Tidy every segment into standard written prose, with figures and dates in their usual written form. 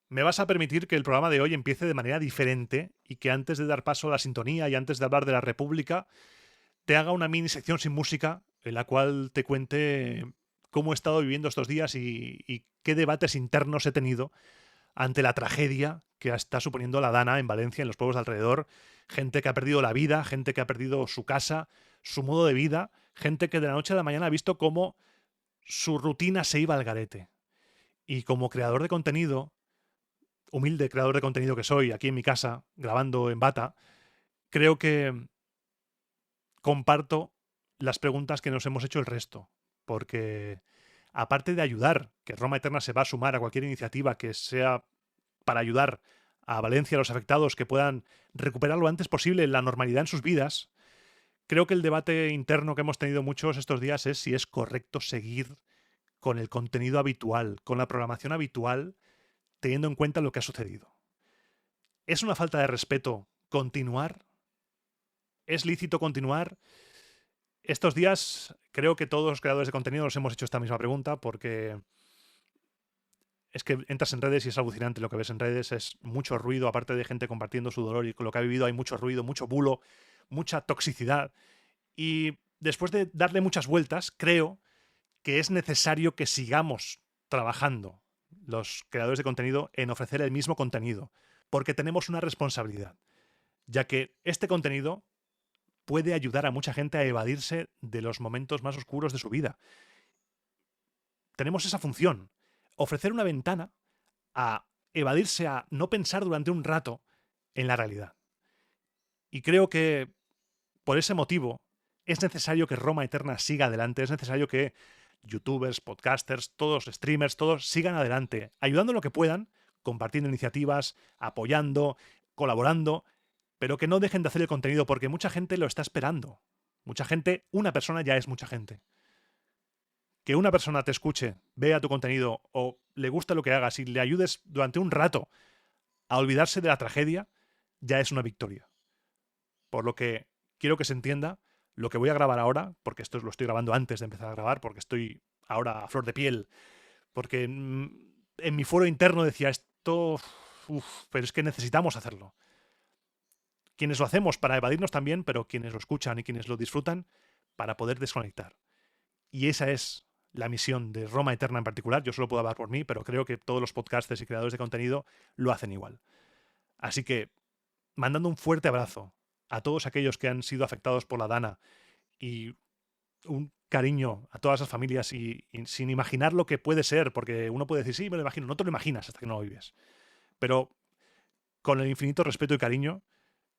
Me vas a permitir que el programa de hoy empiece de manera diferente y que antes de dar paso a la sintonía y antes de hablar de la República, te haga una mini sección sin música en la cual te cuente cómo he estado viviendo estos días y qué debates internos he tenido ante la tragedia que está suponiendo la Dana en Valencia, en los pueblos de alrededor. Gente que ha perdido la vida, gente que ha perdido su casa, su modo de vida, gente que de la noche a la mañana ha visto cómo su rutina se iba al garete. Y como creador de contenido, humilde creador de contenido que soy, aquí en mi casa, grabando en bata, creo que comparto las preguntas que nos hemos hecho el resto. Porque aparte de ayudar, que Roma Eterna se va a sumar a cualquier iniciativa que sea para ayudar a Valencia, a los afectados, que puedan recuperar lo antes posible la normalidad en sus vidas, creo que el debate interno que hemos tenido muchos estos días es si es correcto seguir con el contenido habitual, con la programación habitual, teniendo en cuenta lo que ha sucedido. ¿Es una falta de respeto continuar? ¿Es lícito continuar? Estos días creo que todos los creadores de contenido nos hemos hecho esta misma pregunta porque es que entras en redes y es alucinante lo que ves en redes. Es mucho ruido, aparte de gente compartiendo su dolor y con lo que ha vivido hay mucho ruido, mucho bulo, mucha toxicidad. Y después de darle muchas vueltas, creo que es necesario que sigamos trabajando los creadores de contenido en ofrecer el mismo contenido, porque tenemos una responsabilidad, ya que este contenido puede ayudar a mucha gente a evadirse de los momentos más oscuros de su vida. Tenemos esa función, ofrecer una ventana a evadirse, a no pensar durante un rato en la realidad. Y creo que por ese motivo es necesario que Roma Eterna siga adelante, es necesario que youtubers, podcasters, todos streamers, todos sigan adelante, ayudando en lo que puedan, compartiendo iniciativas, apoyando, colaborando, pero que no dejen de hacer el contenido porque mucha gente lo está esperando. Mucha gente, una persona ya es mucha gente. Que una persona te escuche, vea tu contenido o le gusta lo que hagas y le ayudes durante un rato a olvidarse de la tragedia, ya es una victoria. Por lo que quiero que se entienda lo que voy a grabar ahora, porque esto lo estoy grabando antes de empezar a grabar, porque estoy ahora a flor de piel, porque en mi foro interno decía esto, pero es que necesitamos hacerlo. Quienes lo hacemos para evadirnos también, pero quienes lo escuchan y quienes lo disfrutan para poder desconectar. Y esa es la misión de Roma Eterna en particular. Yo solo puedo hablar por mí, pero creo que todos los podcasters y creadores de contenido lo hacen igual. Así que, mandando un fuerte abrazo a todos aquellos que han sido afectados por la Dana y un cariño a todas las familias y sin imaginar lo que puede ser, porque uno puede decir, sí, me lo imagino, no te lo imaginas hasta que no lo vives. Pero con el infinito respeto y cariño,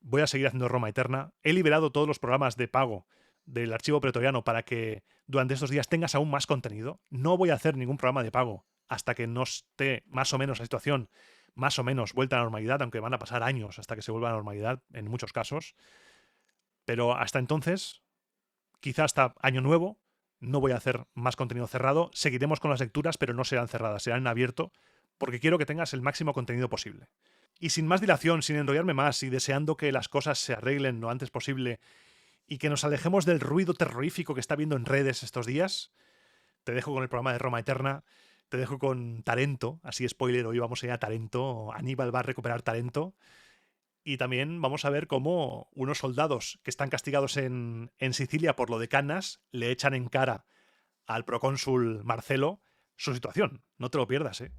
voy a seguir haciendo Roma Eterna. He liberado todos los programas de pago del archivo pretoriano para que durante estos días tengas aún más contenido. No voy a hacer ningún programa de pago hasta que no esté más o menos la situación más o menos vuelta a la normalidad, aunque van a pasar años hasta que se vuelva a la normalidad en muchos casos. Pero hasta entonces, quizá hasta año nuevo, no voy a hacer más contenido cerrado. Seguiremos con las lecturas, pero no serán cerradas, serán en abierto, porque quiero que tengas el máximo contenido posible. Y sin más dilación, sin enrollarme más y deseando que las cosas se arreglen lo antes posible y que nos alejemos del ruido terrorífico que está habiendo en redes estos días, te dejo con el programa de Roma Eterna, te dejo con Tarento, así spoiler, hoy vamos a ir a Tarento, Aníbal va a recuperar Tarento, y también vamos a ver cómo unos soldados que están castigados en Sicilia por lo de Cannas le echan en cara al procónsul Marcelo su situación. No te lo pierdas, ¿eh?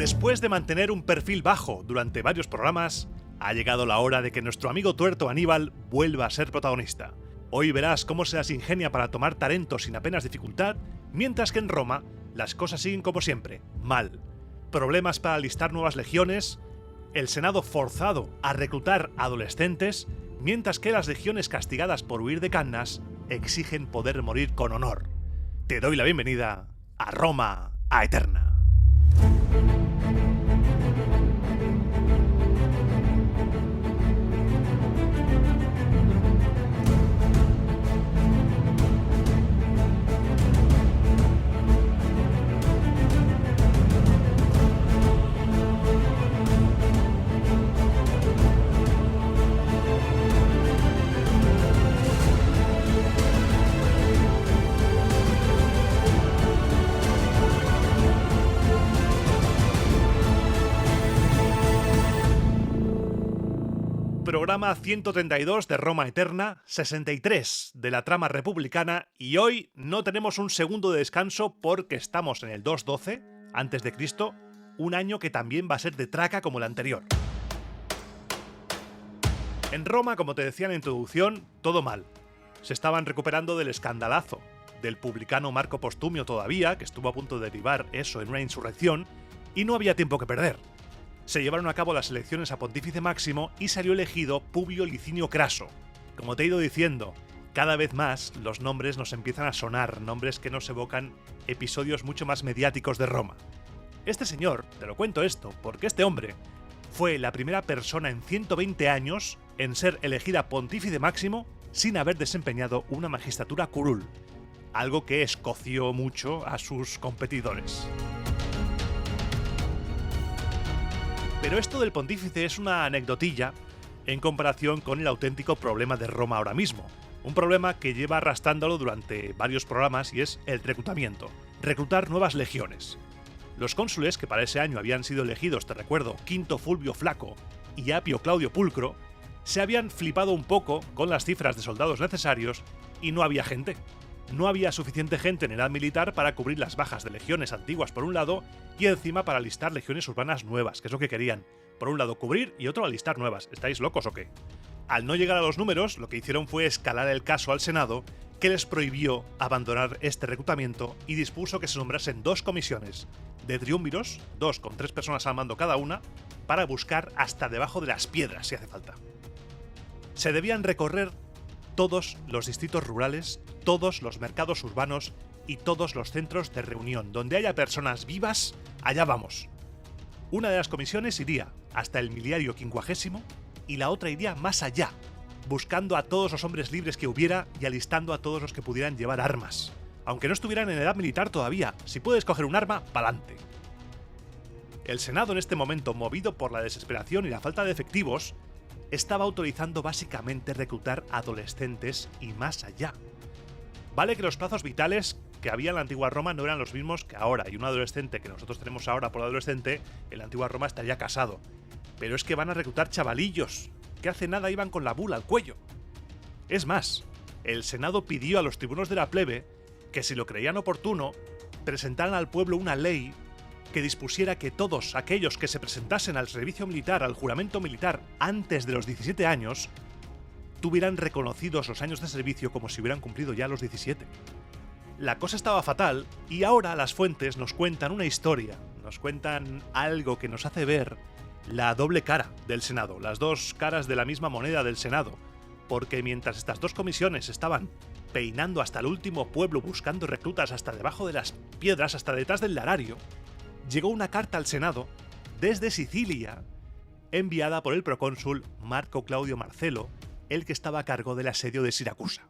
Después de mantener un perfil bajo durante varios programas, ha llegado la hora de que nuestro amigo tuerto Aníbal vuelva a ser protagonista. Hoy verás cómo se las ingenia para tomar Tarento sin apenas dificultad, mientras que en Roma las cosas siguen como siempre, mal. Problemas para alistar nuevas legiones, el Senado forzado a reclutar adolescentes, mientras que las legiones castigadas por huir de Cannas exigen poder morir con honor. Te doy la bienvenida a Roma a Eterna. Programa 132 de Roma Eterna, 63 de la trama republicana, y hoy no tenemos un segundo de descanso porque estamos en el 212 a.C., un año que también va a ser de traca como el anterior. En Roma, como te decía en la introducción, todo mal. Se estaban recuperando del escandalazo del publicano Marco Postumio todavía, que estuvo a punto de derivar eso en una insurrección, y no había tiempo que perder. Se llevaron a cabo las elecciones a Pontífice Máximo y salió elegido Publio Licinio Craso. Como te he ido diciendo, cada vez más los nombres nos empiezan a sonar, nombres que nos evocan episodios mucho más mediáticos de Roma. Este señor, te lo cuento esto, porque este hombre fue la primera persona en 120 años en ser elegida Pontífice Máximo sin haber desempeñado una magistratura curul, algo que escoció mucho a sus competidores. Pero esto del pontífice es una anecdotilla en comparación con el auténtico problema de Roma ahora mismo. Un problema que lleva arrastrándolo durante varios programas y es el reclutamiento. Reclutar nuevas legiones. Los cónsules, que para ese año habían sido elegidos, te recuerdo, Quinto Fulvio Flaco y Apio Claudio Pulcro, se habían flipado un poco con las cifras de soldados necesarios y no había gente. No había suficiente gente en edad militar para cubrir las bajas de legiones antiguas por un lado y encima para alistar legiones urbanas nuevas, que es lo que querían. Por un lado cubrir y otro alistar nuevas. ¿Estáis locos o qué? Al no llegar a los números, lo que hicieron fue escalar el caso al Senado, que les prohibió abandonar este reclutamiento y dispuso que se nombrasen 2 comisiones de triúnviros, 2 con 3 personas al mando cada una, para buscar hasta debajo de las piedras si hace falta. Se debían recorrer todos los distritos rurales, todos los mercados urbanos y todos los centros de reunión. Donde haya personas vivas, allá vamos. Una de las comisiones iría hasta el miliario 50 y la otra iría más allá, buscando a todos los hombres libres que hubiera y alistando a todos los que pudieran llevar armas. Aunque no estuvieran en edad militar todavía, si puedes coger un arma, pa'lante. El Senado en este momento, movido por la desesperación y la falta de efectivos, estaba autorizando básicamente reclutar adolescentes y más allá. Vale que los plazos vitales que había en la antigua Roma no eran los mismos que ahora, y un adolescente que nosotros tenemos ahora por adolescente, en la antigua Roma estaría casado. Pero es que van a reclutar chavalillos, que hace nada iban con la bula al cuello. Es más, el Senado pidió a los tribunos de la plebe que si lo creían oportuno, presentaran al pueblo una ley que dispusiera que todos aquellos que se presentasen al servicio militar, al juramento militar, antes de los 17 años, tuvieran reconocidos los años de servicio como si hubieran cumplido ya los 17. La cosa estaba fatal y ahora las fuentes nos cuentan una historia, nos cuentan algo que nos hace ver la doble cara del Senado, las dos caras de la misma moneda del Senado, porque mientras estas 2 comisiones estaban peinando hasta el último pueblo buscando reclutas hasta debajo de las piedras, hasta detrás del larario, llegó una carta al Senado desde Sicilia, enviada por el procónsul Marco Claudio Marcelo, el que estaba a cargo del asedio de Siracusa.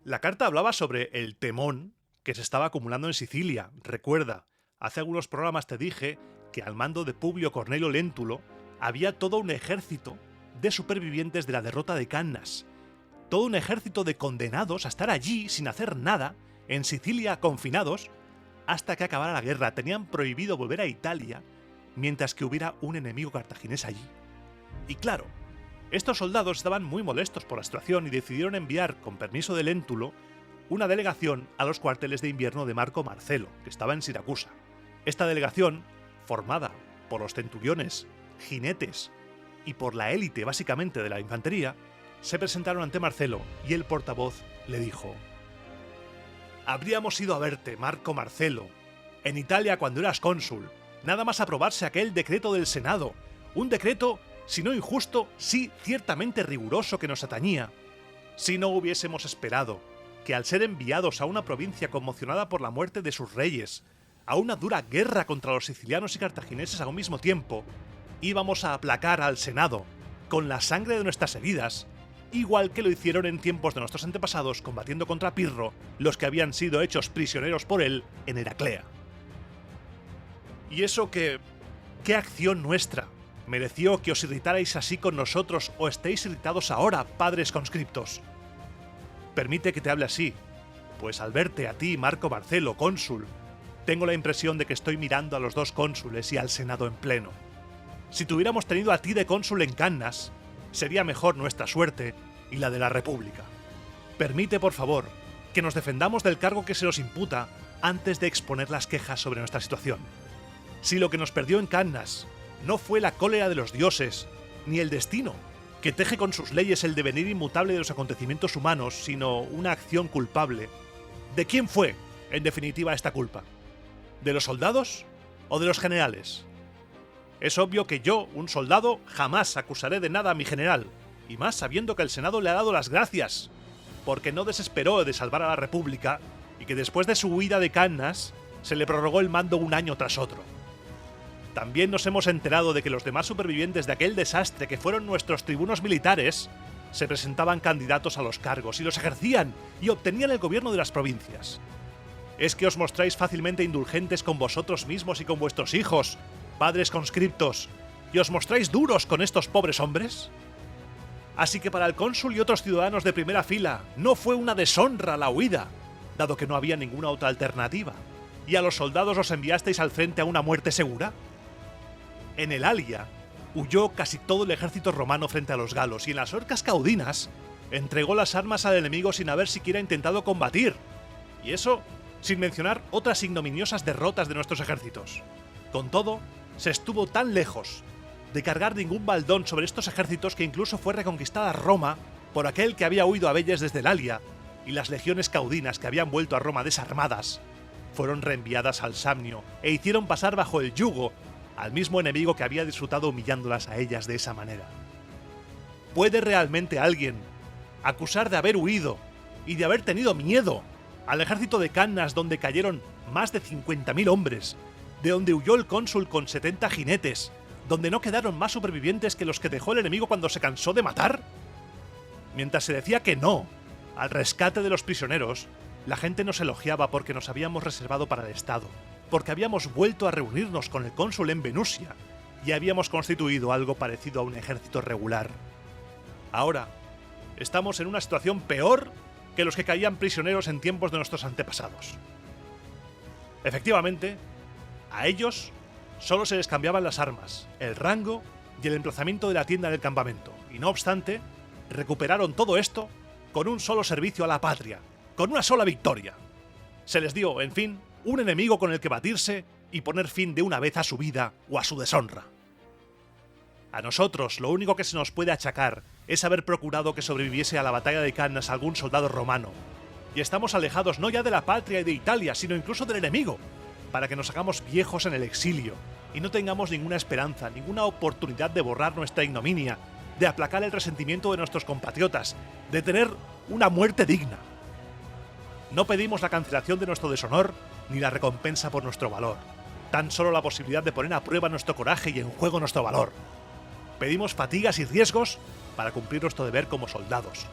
La carta hablaba sobre el temón que se estaba acumulando en Sicilia. Recuerda, hace algunos programas te dije que al mando de Publio Cornelio Léntulo había todo un ejército de supervivientes de la derrota de Cannas, todo un ejército de condenados a estar allí sin hacer nada, en Sicilia confinados, hasta que acabara la guerra. Tenían prohibido volver a Italia mientras que hubiera un enemigo cartaginés allí. Y claro, estos soldados estaban muy molestos por la situación y decidieron enviar, con permiso de Léntulo, una delegación a los cuarteles de invierno de Marco Marcelo, que estaba en Siracusa. Esta delegación, formada por los centuriones, jinetes y por la élite básicamente de la infantería, se presentaron ante Marcelo y el portavoz le dijo: «Habríamos ido a verte, Marco Marcelo, en Italia cuando eras cónsul, nada más aprobarse aquel decreto del Senado, un decreto, si no injusto, sí ciertamente riguroso que nos atañía. Si no hubiésemos esperado que al ser enviados a una provincia conmocionada por la muerte de sus reyes, a una dura guerra contra los sicilianos y cartagineses a un mismo tiempo, íbamos a aplacar al Senado con la sangre de nuestras heridas, igual que lo hicieron en tiempos de nuestros antepasados combatiendo contra Pirro, los que habían sido hechos prisioneros por él en Heraclea». Y eso que... ¿qué acción nuestra mereció que os irritarais así con nosotros o estéis irritados ahora, padres conscriptos? Permite que te hable así, pues al verte a ti, Marco Marcelo, cónsul, tengo la impresión de que estoy mirando a los 2 cónsules y al Senado en pleno. Si te hubiéramos tenido a ti de cónsul en Cannas, sería mejor nuestra suerte y la de la República. Permite, por favor, que nos defendamos del cargo que se nos imputa antes de exponer las quejas sobre nuestra situación. Si lo que nos perdió en Cannas no fue la cólera de los dioses, ni el destino, que teje con sus leyes el devenir inmutable de los acontecimientos humanos, sino una acción culpable, ¿de quién fue, en definitiva, esta culpa? ¿De los soldados o de los generales? Es obvio que yo, un soldado, jamás acusaré de nada a mi general, y más sabiendo que el Senado le ha dado las gracias, porque no desesperó de salvar a la República y que después de su huida de Cannas se le prorrogó el mando un año tras otro. También nos hemos enterado de que los demás supervivientes de aquel desastre que fueron nuestros tribunos militares se presentaban candidatos a los cargos y los ejercían y obtenían el gobierno de las provincias. ¿Es que os mostráis fácilmente indulgentes con vosotros mismos y con vuestros hijos, padres conscriptos, y os mostráis duros con estos pobres hombres? Así que para el cónsul y otros ciudadanos de primera fila no fue una deshonra la huida, dado que no había ninguna otra alternativa, y a los soldados los enviasteis al frente a una muerte segura. En el Alia huyó casi todo el ejército romano frente a los galos, y en las Orcas Caudinas entregó las armas al enemigo sin haber siquiera intentado combatir, y eso sin mencionar otras ignominiosas derrotas de nuestros ejércitos. Con todo, se estuvo tan lejos de cargar ningún baldón sobre estos ejércitos que incluso fue reconquistada Roma por aquel que había huido a Velles desde el Alia, y las legiones caudinas que habían vuelto a Roma desarmadas fueron reenviadas al Samnio e hicieron pasar bajo el yugo al mismo enemigo que había disfrutado humillándolas a ellas de esa manera. ¿Puede realmente alguien acusar de haber huido y de haber tenido miedo al ejército de Cannas, donde cayeron más de 50.000 hombres, de donde huyó el cónsul con 70 jinetes, donde no quedaron más supervivientes que los que dejó el enemigo cuando se cansó de matar? Mientras se decía que no al rescate de los prisioneros, la gente nos elogiaba porque nos habíamos reservado para el Estado, porque habíamos vuelto a reunirnos con el cónsul en Venusia y habíamos constituido algo parecido a un ejército regular. Ahora, estamos en una situación peor que los que caían prisioneros en tiempos de nuestros antepasados. Efectivamente, a ellos solo se les cambiaban las armas, el rango y el emplazamiento de la tienda del campamento, y no obstante, recuperaron todo esto con un solo servicio a la patria, con una sola victoria. Se les dio, en fin, un enemigo con el que batirse y poner fin de una vez a su vida o a su deshonra. A nosotros lo único que se nos puede achacar es haber procurado que sobreviviese a la batalla de Cannas algún soldado romano, y estamos alejados no ya de la patria y de Italia, sino incluso del enemigo, para que nos hagamos viejos en el exilio y no tengamos ninguna esperanza, ninguna oportunidad de borrar nuestra ignominia, de aplacar el resentimiento de nuestros compatriotas, de tener una muerte digna. No pedimos la cancelación de nuestro deshonor ni la recompensa por nuestro valor, tan solo la posibilidad de poner a prueba nuestro coraje y en juego nuestro valor. Pedimos fatigas y riesgos para cumplir nuestro deber como soldados.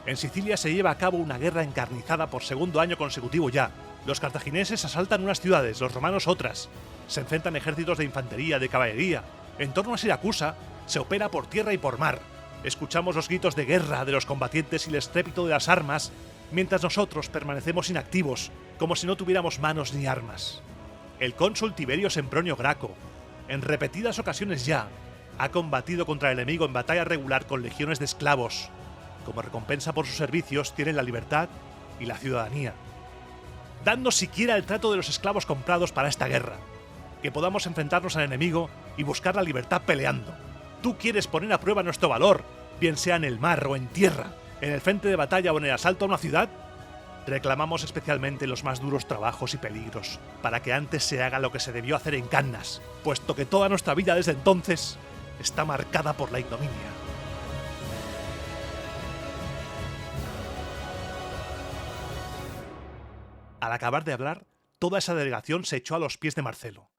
En Sicilia se lleva a cabo una guerra encarnizada por segundo año consecutivo ya. Los cartagineses asaltan unas ciudades, los romanos otras. Se enfrentan ejércitos de infantería, de caballería. En torno a Siracusa se opera por tierra y por mar. Escuchamos los gritos de guerra de los combatientes y el estrépito de las armas, mientras nosotros permanecemos inactivos, como si no tuviéramos manos ni armas. El cónsul Tiberio Sempronio Graco, en repetidas ocasiones ya, ha combatido contra el enemigo en batalla regular con legiones de esclavos. Como recompensa por sus servicios tienen la libertad y la ciudadanía. Dadnos siquiera el trato de los esclavos comprados para esta guerra, que podamos enfrentarnos al enemigo y buscar la libertad peleando. Tú quieres poner a prueba nuestro valor, bien sea en el mar o en tierra, en el frente de batalla o en el asalto a una ciudad. Reclamamos especialmente los más duros trabajos y peligros, para que antes se haga lo que se debió hacer en Cannas, puesto que toda nuestra vida desde entonces está marcada por la ignominia. Al acabar de hablar, toda esa delegación se echó a los pies de Marcelo.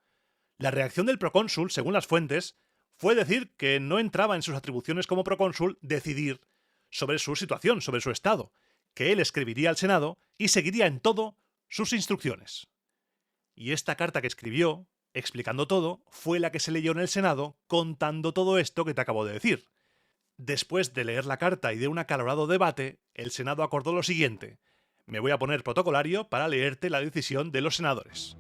La reacción del procónsul, según las fuentes, fue decir que no entraba en sus atribuciones como procónsul decidir sobre su situación, sobre su estado, que él escribiría al Senado y seguiría en todo sus instrucciones. Y esta carta que escribió, explicando todo, fue la que se leyó en el Senado contando todo esto que te acabo de decir. Después de leer la carta y de un acalorado debate, el Senado acordó lo siguiente. Me voy a poner protocolario para leerte la decisión de los senadores.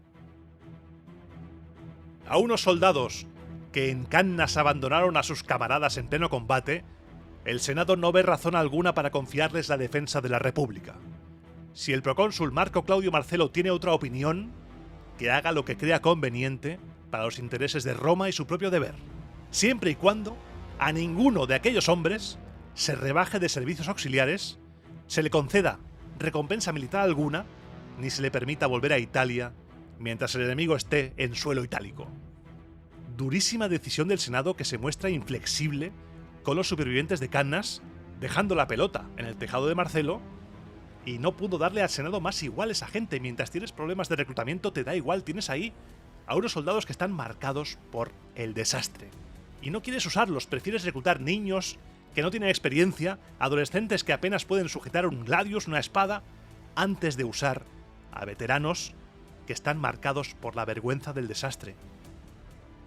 A unos soldados que en Cannas abandonaron a sus camaradas en pleno combate, El Senado no ve razón alguna para confiarles la defensa de la República. Si el procónsul Marco Claudio Marcelo tiene otra opinión, que haga lo que crea conveniente para los intereses de Roma y su propio deber, siempre y cuando a ninguno de aquellos hombres se rebaje de servicios auxiliares, se le conceda recompensa militar alguna, ni se le permita volver a Italia mientras el enemigo esté en suelo itálico. Durísima decisión del Senado, que se muestra inflexible con los supervivientes de Cannas, dejando la pelota en el tejado de Marcelo, y no pudo darle al Senado más iguales a gente. Mientras tienes problemas de reclutamiento te da igual, tienes ahí a unos soldados que están marcados por el desastre. Y no quieres usarlos, prefieres reclutar niños que no tienen experiencia, adolescentes que apenas pueden sujetar un gladius, una espada, antes de usar a veteranos que están marcados por la vergüenza del desastre.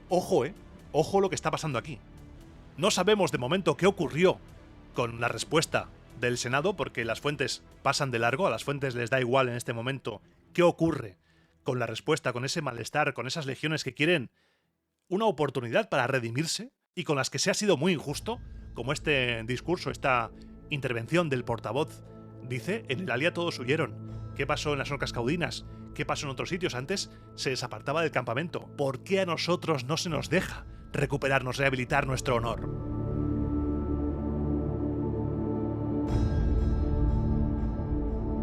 Ojo, ojo lo que está pasando aquí. No sabemos de momento qué ocurrió con la respuesta del Senado, porque las fuentes pasan de largo, a las fuentes les da igual en este momento qué ocurre con la respuesta, con ese malestar, con esas legiones que quieren una oportunidad para redimirse y con las que se ha sido muy injusto, como este discurso, esta intervención del portavoz dice: en el Alia todos huyeron. ¿Qué pasó en las Orcas Caudinas? ¿Qué pasó en otros sitios? Antes se les apartaba del campamento. ¿Por qué a nosotros no se nos deja recuperarnos, rehabilitar nuestro honor?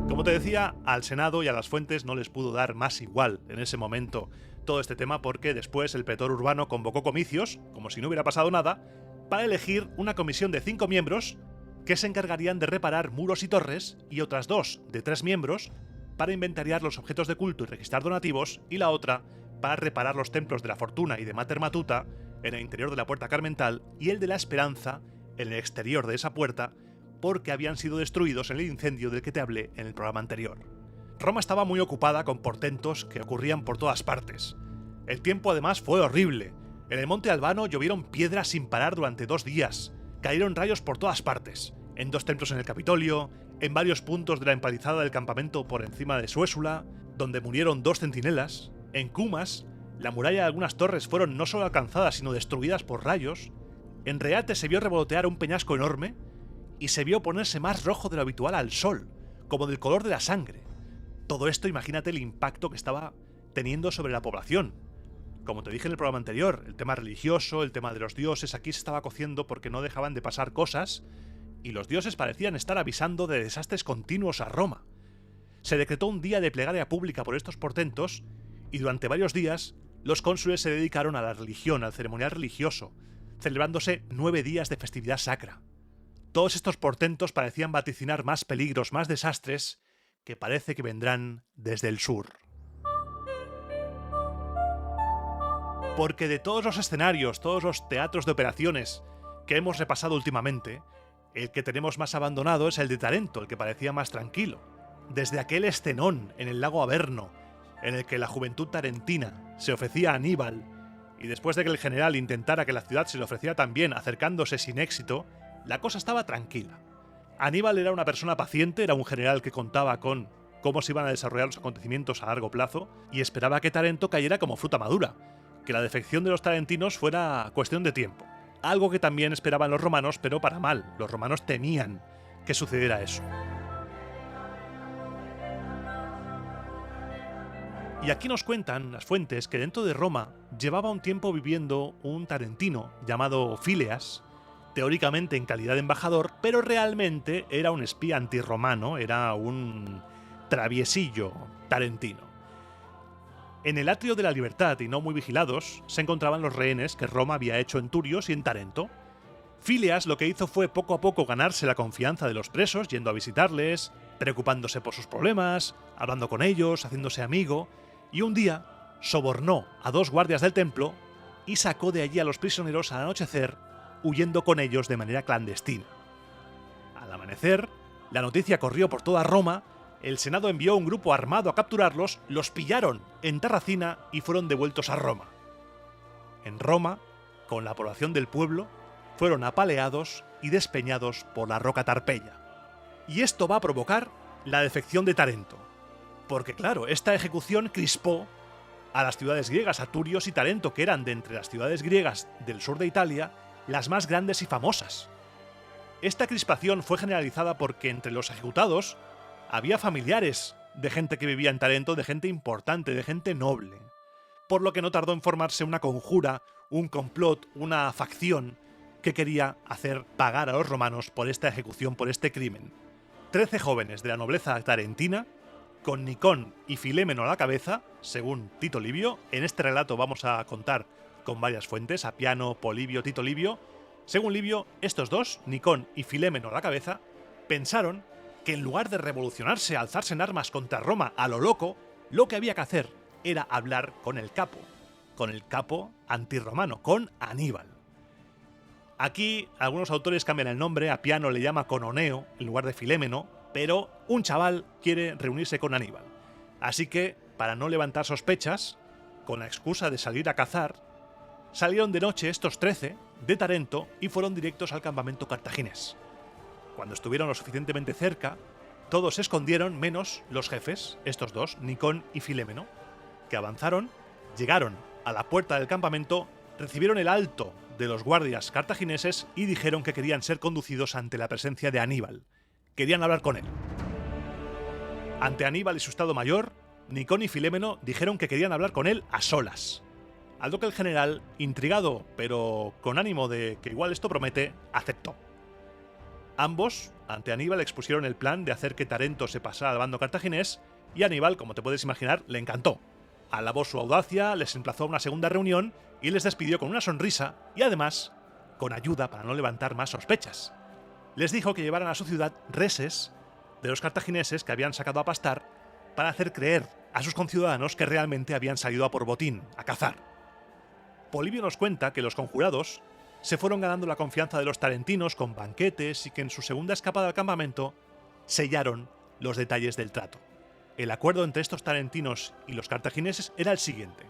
Como te decía, al Senado y a las fuentes no les pudo dar más igual en ese momento todo este tema, porque después el pretor urbano convocó comicios, como si no hubiera pasado nada, para elegir una comisión de 5 miembros que se encargarían de reparar muros y torres, y otras 2 de 3 miembros para inventariar los objetos de culto y registrar donativos, y la otra para reparar los templos de la Fortuna y de Mater Matuta en el interior de la Puerta Carmental y el de la Esperanza en el exterior de esa puerta, porque habían sido destruidos en el incendio del que te hablé en el programa anterior. Roma estaba muy ocupada con portentos que ocurrían por todas partes. El tiempo además fue horrible. En el Monte Albano llovieron piedras sin parar durante 2 días. Cayeron rayos por todas partes. En 2 templos en el Capitolio, en varios puntos de la empalizada del campamento por encima de Suésula, donde murieron 2 centinelas. En Cumas, la muralla de algunas torres fueron no solo alcanzadas sino destruidas por rayos. En Reate se vio revolotear un peñasco enorme y se vio ponerse más rojo de lo habitual al sol, como del color de la sangre. Todo esto, imagínate el impacto que estaba teniendo sobre la población. Como te dije en el programa anterior, el tema religioso, el tema de los dioses, aquí se estaba cociendo porque no dejaban de pasar cosas, y los dioses parecían estar avisando de desastres continuos a Roma. Se decretó un día de plegaria pública por estos portentos, y durante varios días los cónsules se dedicaron a la religión, al ceremonial religioso, celebrándose 9 días de festividad sacra. Todos estos portentos parecían vaticinar más peligros, más desastres, que parece que vendrán desde el sur. Porque de todos los escenarios, todos los teatros de operaciones que hemos repasado últimamente, el que tenemos más abandonado es el de Tarento, el que parecía más tranquilo. Desde aquel Escenón en el lago Averno, en el que la juventud tarentina se ofrecía a Aníbal, y después de que el general intentara que la ciudad se le ofreciera también, acercándose sin éxito, la cosa estaba tranquila. Aníbal era una persona paciente, era un general que contaba con cómo se iban a desarrollar los acontecimientos a largo plazo, y esperaba que Tarento cayera como fruta madura, que la defección de los tarentinos fuera cuestión de tiempo. Algo que también esperaban los romanos, pero para mal. Los romanos temían que sucediera eso. Y aquí nos cuentan las fuentes que dentro de Roma llevaba un tiempo viviendo un tarentino llamado Fileas, teóricamente en calidad de embajador, pero realmente era un espía antirromano, era un traviesillo tarentino. En el Atrio de la Libertad, y no muy vigilados, se encontraban los rehenes que Roma había hecho en Turios y en Tarento. Fileas lo que hizo fue poco a poco ganarse la confianza de los presos, yendo a visitarles, preocupándose por sus problemas, hablando con ellos, haciéndose amigo, y un día sobornó a 2 guardias del templo y sacó de allí a los prisioneros al anochecer, huyendo con ellos de manera clandestina. Al amanecer, la noticia corrió por toda Roma, el Senado envió un grupo armado a capturarlos, los pillaron en Tarracina y fueron devueltos a Roma. En Roma, con la población del pueblo, fueron apaleados y despeñados por la roca Tarpeya. Y esto va a provocar la defección de Tarento. Porque claro, esta ejecución crispó a las ciudades griegas, a Turios y Tarento, que eran de entre las ciudades griegas del sur de Italia las más grandes y famosas. Esta crispación fue generalizada porque entre los ejecutados había familiares de gente que vivía en Tarento, de gente importante, de gente noble. Por lo que no tardó en formarse una conjura, un complot, una facción que quería hacer pagar a los romanos por esta ejecución, por este crimen. 13 jóvenes de la nobleza tarentina, con Nicón y Filémeno a la cabeza, según Tito Livio. En este relato vamos a contar con varias fuentes, Apiano, Polibio, Tito Livio. Según Livio, estos dos, Nicón y Filémeno a la cabeza, pensaron que en lugar de revolucionarse, alzarse en armas contra Roma a lo loco, lo que había que hacer era hablar con el capo antirromano, con Aníbal. Aquí algunos autores cambian el nombre, Apiano le llama Cononeo en lugar de Filémeno, pero un chaval quiere reunirse con Aníbal. Así que, para no levantar sospechas, con la excusa de salir a cazar, salieron de noche estos 13 de Tarento y fueron directos al campamento cartaginés. Cuando estuvieron lo suficientemente cerca, todos se escondieron menos los jefes, estos dos, Nicón y Filémeno, que avanzaron, llegaron a la puerta del campamento, recibieron el alto de los guardias cartagineses y dijeron que querían ser conducidos ante la presencia de Aníbal. Querían hablar con él. Ante Aníbal y su estado mayor, Nicón y Filémeno dijeron que querían hablar con él a solas. Al lo que el general, intrigado pero con ánimo de que igual esto promete, aceptó. Ambos, ante Aníbal, expusieron el plan de hacer que Tarento se pasara al bando cartaginés y Aníbal, como te puedes imaginar, le encantó. Alabó su audacia, les emplazó a una segunda reunión y les despidió con una sonrisa y además con ayuda para no levantar más sospechas. Les dijo que llevaran a su ciudad reses de los cartagineses que habían sacado a pastar para hacer creer a sus conciudadanos que realmente habían salido a por botín, a cazar. Polibio nos cuenta que los conjurados se fueron ganando la confianza de los tarentinos con banquetes y que en su segunda escapada al campamento sellaron los detalles del trato. El acuerdo entre estos tarentinos y los cartagineses era el siguiente.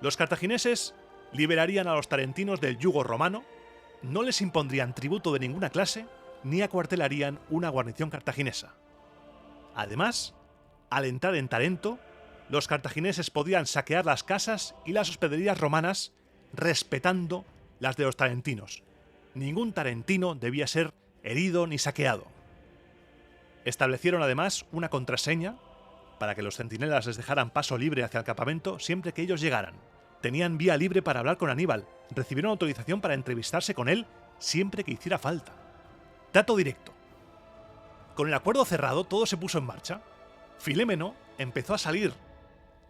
Los cartagineses liberarían a los tarentinos del yugo romano, no les impondrían tributo de ninguna clase, ni acuartelarían una guarnición cartaginesa. Además, al entrar en Tarento, los cartagineses podían saquear las casas y las hospederías romanas respetando las de los tarentinos. Ningún tarentino debía ser herido ni saqueado. Establecieron además una contraseña para que los centinelas les dejaran paso libre hacia el campamento siempre que ellos llegaran. Tenían vía libre para hablar con Aníbal, recibieron autorización para entrevistarse con él siempre que hiciera falta. Trato directo. Con el acuerdo cerrado, todo se puso en marcha. Filémeno empezó a salir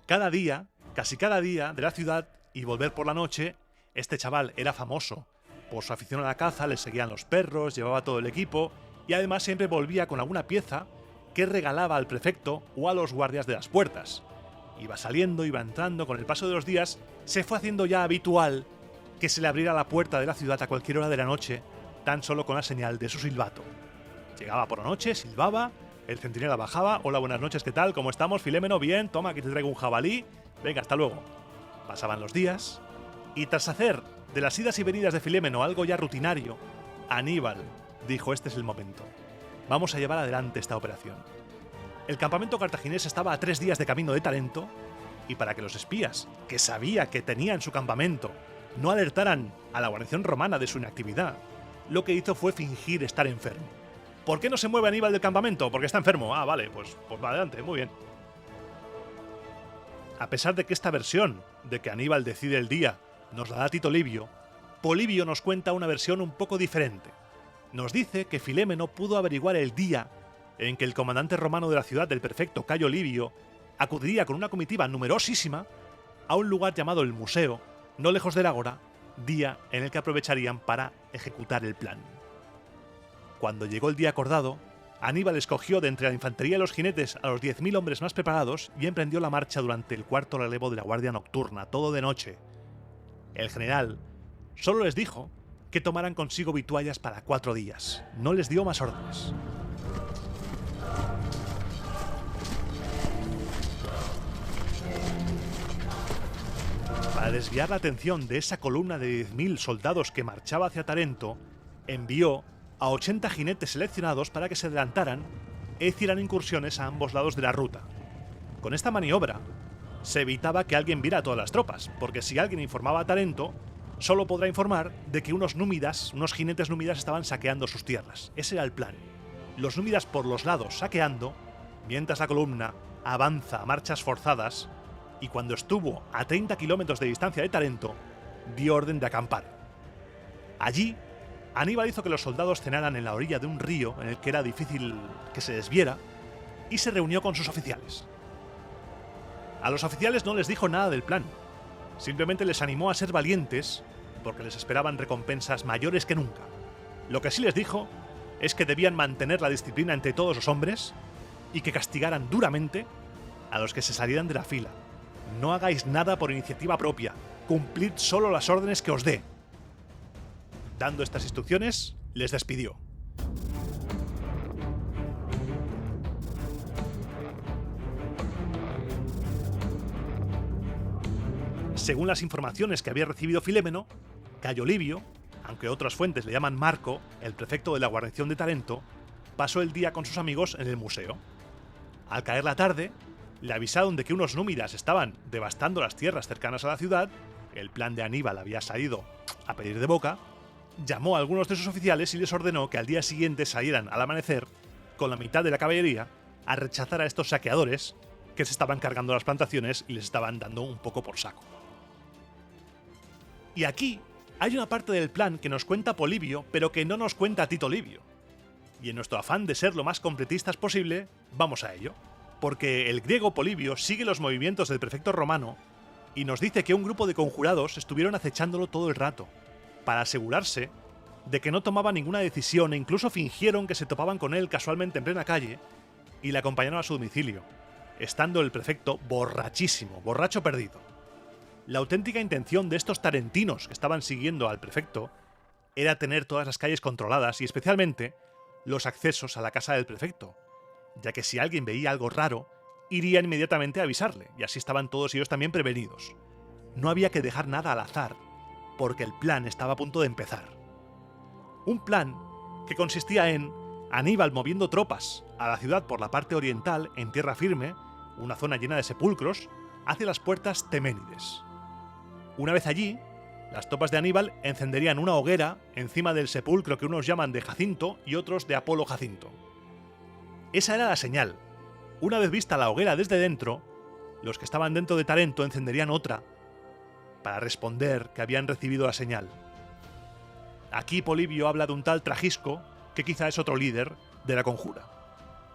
cada día, casi cada día, de la ciudad y volver por la noche. Este chaval era famoso por su afición a la caza, le seguían los perros, llevaba todo el equipo y además siempre volvía con alguna pieza que regalaba al prefecto o a los guardias de las puertas. Iba saliendo, iba entrando, con el paso de los días se fue haciendo ya habitual que se le abriera la puerta de la ciudad a cualquier hora de la noche, tan solo con la señal de su silbato. Llegaba por la noche, silbaba, el centinela bajaba, hola, buenas noches, ¿qué tal? ¿Cómo estamos, Filémeno? Bien, toma, aquí te traigo un jabalí, venga, hasta luego. Pasaban los días, y tras hacer de las idas y venidas de Filémeno algo ya rutinario, Aníbal dijo: este es el momento, vamos a llevar adelante esta operación. El campamento cartaginés estaba a 3 días de camino de Tarento, y para que los espías, que sabía que tenía en su campamento, no alertaran a la guarnición romana de su inactividad, lo que hizo fue fingir estar enfermo. ¿Por qué no se mueve Aníbal del campamento? Porque está enfermo. Ah, vale, pues va adelante, muy bien. A pesar de que esta versión de que Aníbal decide el día nos la da Tito Livio, Polibio nos cuenta una versión un poco diferente. Nos dice que Filémeno pudo averiguar el día en que el comandante romano de la ciudad, del prefecto Cayo Livio, acudiría con una comitiva numerosísima a un lugar llamado el Museo, no lejos del Ágora, día en el que aprovecharían para ejecutar el plan. Cuando llegó el día acordado, Aníbal escogió de entre la infantería y los jinetes a los 10.000 hombres más preparados y emprendió la marcha durante el cuarto relevo de la guardia nocturna, todo de noche. El general solo les dijo que tomaran consigo vituallas para 4 días. No les dio más órdenes. Para desviar la atención de esa columna de 10.000 soldados que marchaba hacia Tarento, envió a 80 jinetes seleccionados para que se adelantaran e hicieran incursiones a ambos lados de la ruta. Con esta maniobra se evitaba que alguien viera a todas las tropas, porque si alguien informaba a Tarento, solo podrá informar de que unos jinetes númidas estaban saqueando sus tierras. Ese era el plan. Los númidas por los lados saqueando, mientras la columna avanza a marchas forzadas, y cuando estuvo a 30 kilómetros de distancia de Tarento, dio orden de acampar. Allí, Aníbal hizo que los soldados cenaran en la orilla de un río en el que era difícil que se desviera, y se reunió con sus oficiales. A los oficiales no les dijo nada del plan, simplemente les animó a ser valientes porque les esperaban recompensas mayores que nunca. Lo que sí les dijo es que debían mantener la disciplina entre todos los hombres y que castigaran duramente a los que se salieran de la fila. No hagáis nada por iniciativa propia, cumplid solo las órdenes que os dé. Dando estas instrucciones, les despidió. Según las informaciones que había recibido Filémeno, Cayo Livio, aunque otras fuentes le llaman Marco, el prefecto de la guarnición de Tarento, pasó el día con sus amigos en el museo. Al caer la tarde, le avisaron de que unos númidas estaban devastando las tierras cercanas a la ciudad, el plan de Aníbal había salido a pedir de boca, llamó a algunos de sus oficiales y les ordenó que al día siguiente salieran al amanecer, con la mitad de la caballería, a rechazar a estos saqueadores que se estaban cargando las plantaciones y les estaban dando un poco por saco. Y aquí hay una parte del plan que nos cuenta Polibio, pero que no nos cuenta Tito Livio. Y en nuestro afán de ser lo más completistas posible, vamos a ello. Porque el griego Polibio sigue los movimientos del prefecto romano y nos dice que un grupo de conjurados estuvieron acechándolo todo el rato, para asegurarse de que no tomaba ninguna decisión e incluso fingieron que se topaban con él casualmente en plena calle y le acompañaron a su domicilio, estando el prefecto borrachísimo, borracho perdido. La auténtica intención de estos tarentinos que estaban siguiendo al prefecto era tener todas las calles controladas y especialmente los accesos a la casa del prefecto, ya que si alguien veía algo raro, iría inmediatamente a avisarle, y así estaban todos ellos también prevenidos. No había que dejar nada al azar, porque el plan estaba a punto de empezar. Un plan que consistía en Aníbal moviendo tropas a la ciudad por la parte oriental, en tierra firme, una zona llena de sepulcros, hacia las puertas Teménides. Una vez allí, las tropas de Aníbal encenderían una hoguera encima del sepulcro que unos llaman de Jacinto y otros de Apolo Jacinto. Esa era la señal. Una vez vista la hoguera desde dentro, los que estaban dentro de Tarento encenderían otra para responder que habían recibido la señal. Aquí Polibio habla de un tal Tragisco, que quizá es otro líder de la conjura.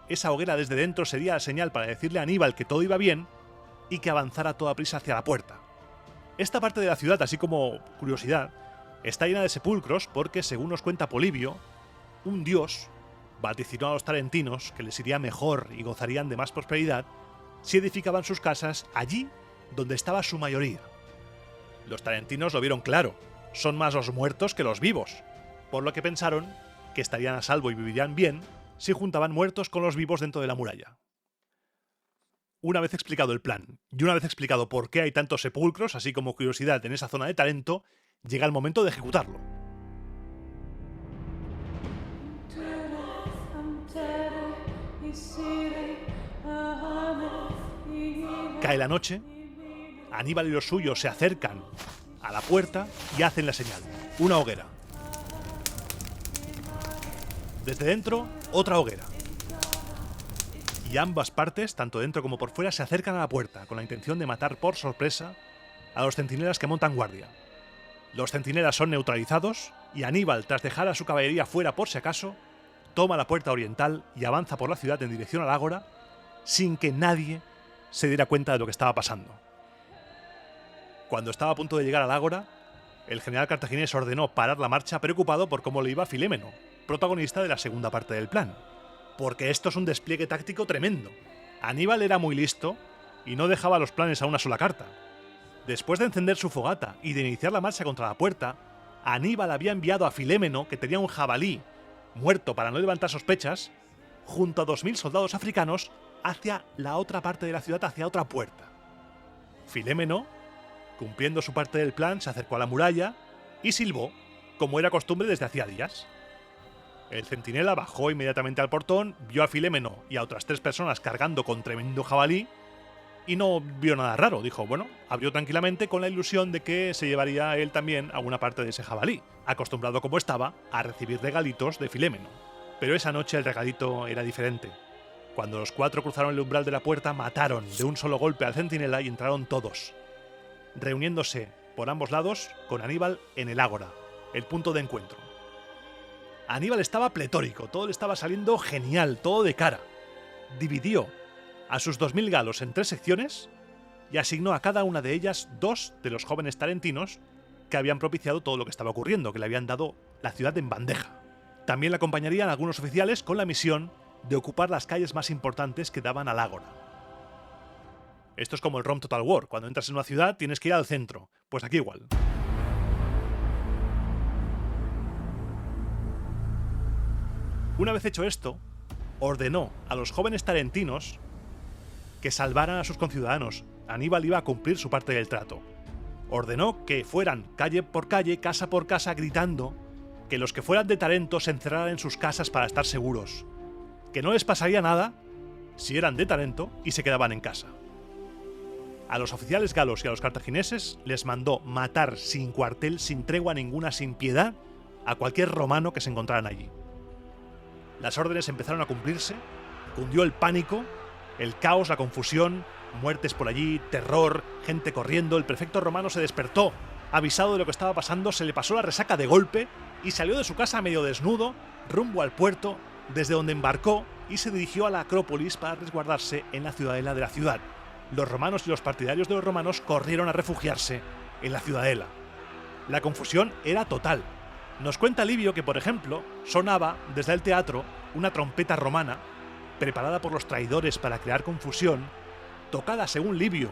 Esa hoguera desde dentro sería la señal para decirle a Aníbal que todo iba bien y que avanzara a toda prisa hacia la puerta. Esta parte de la ciudad, así como curiosidad, está llena de sepulcros porque, según nos cuenta Polibio, un dios vaticinó a los tarentinos que les iría mejor y gozarían de más prosperidad si edificaban sus casas allí donde estaba su mayoría. Los tarentinos lo vieron claro, son más los muertos que los vivos, por lo que pensaron que estarían a salvo y vivirían bien si juntaban muertos con los vivos dentro de la muralla. Una vez explicado el plan, y una vez explicado por qué hay tantos sepulcros, así como curiosidad en esa zona de Tarento, llega el momento de ejecutarlo. Cae la noche, Aníbal y los suyos se acercan a la puerta y hacen la señal, una hoguera. Desde dentro, otra hoguera. Y ambas partes, tanto dentro como por fuera, se acercan a la puerta con la intención de matar por sorpresa a los centinelas que montan guardia. Los centinelas son neutralizados y Aníbal, tras dejar a su caballería fuera por si acaso, toma la puerta oriental y avanza por la ciudad en dirección al ágora sin que nadie se diera cuenta de lo que estaba pasando. Cuando estaba a punto de llegar al ágora, el general cartaginés ordenó parar la marcha preocupado por cómo le iba a Filémeno, protagonista de la segunda parte del plan. Porque esto es un despliegue táctico tremendo. Aníbal era muy listo y no dejaba los planes a una sola carta. Después de encender su fogata y de iniciar la marcha contra la puerta, Aníbal había enviado a Filémeno, que tenía un jabalí muerto para no levantar sospechas, junto a 2000 soldados africanos hacia la otra parte de la ciudad, hacia otra puerta. Filémeno, cumpliendo su parte del plan, se acercó a la muralla y silbó, como era costumbre desde hacía días. El centinela bajó inmediatamente al portón, vio a Filémeno y a otras 3 personas cargando con tremendo jabalí y no vio nada raro. Dijo, bueno, abrió tranquilamente con la ilusión de que se llevaría él también alguna parte de ese jabalí, acostumbrado como estaba a recibir regalitos de Filémeno. Pero esa noche el regalito era diferente. Cuando los 4 cruzaron el umbral de la puerta, mataron de un solo golpe al centinela y entraron todos, reuniéndose por ambos lados con Aníbal en el ágora, el punto de encuentro. Aníbal estaba pletórico, todo le estaba saliendo genial, todo de cara. Dividió a sus 2000 galos en 3 secciones y asignó a cada una de ellas 2 de los jóvenes tarentinos que habían propiciado todo lo que estaba ocurriendo, que le habían dado la ciudad en bandeja. También le acompañarían algunos oficiales con la misión de ocupar las calles más importantes que daban al ágora. Esto es como el Rome Total War, cuando entras en una ciudad tienes que ir al centro, pues aquí igual. Una vez hecho esto, ordenó a los jóvenes tarentinos que salvaran a sus conciudadanos. Aníbal iba a cumplir su parte del trato. Ordenó que fueran calle por calle, casa por casa, gritando que los que fueran de Tarento se encerraran en sus casas para estar seguros, que no les pasaría nada si eran de Tarento y se quedaban en casa. A los oficiales galos y a los cartagineses les mandó matar sin cuartel, sin tregua ninguna, sin piedad, a cualquier romano que se encontraran allí. Las órdenes empezaron a cumplirse, cundió el pánico, el caos, la confusión, muertes por allí, terror, gente corriendo. El prefecto romano se despertó, avisado de lo que estaba pasando, se le pasó la resaca de golpe y salió de su casa medio desnudo, rumbo al puerto, desde donde embarcó y se dirigió a la Acrópolis para resguardarse en la ciudadela de la ciudad. Los romanos y los partidarios de los romanos corrieron a refugiarse en la ciudadela. La confusión era total. Nos cuenta Livio que, por ejemplo, sonaba desde el teatro una trompeta romana, preparada por los traidores para crear confusión, tocada, según Livio,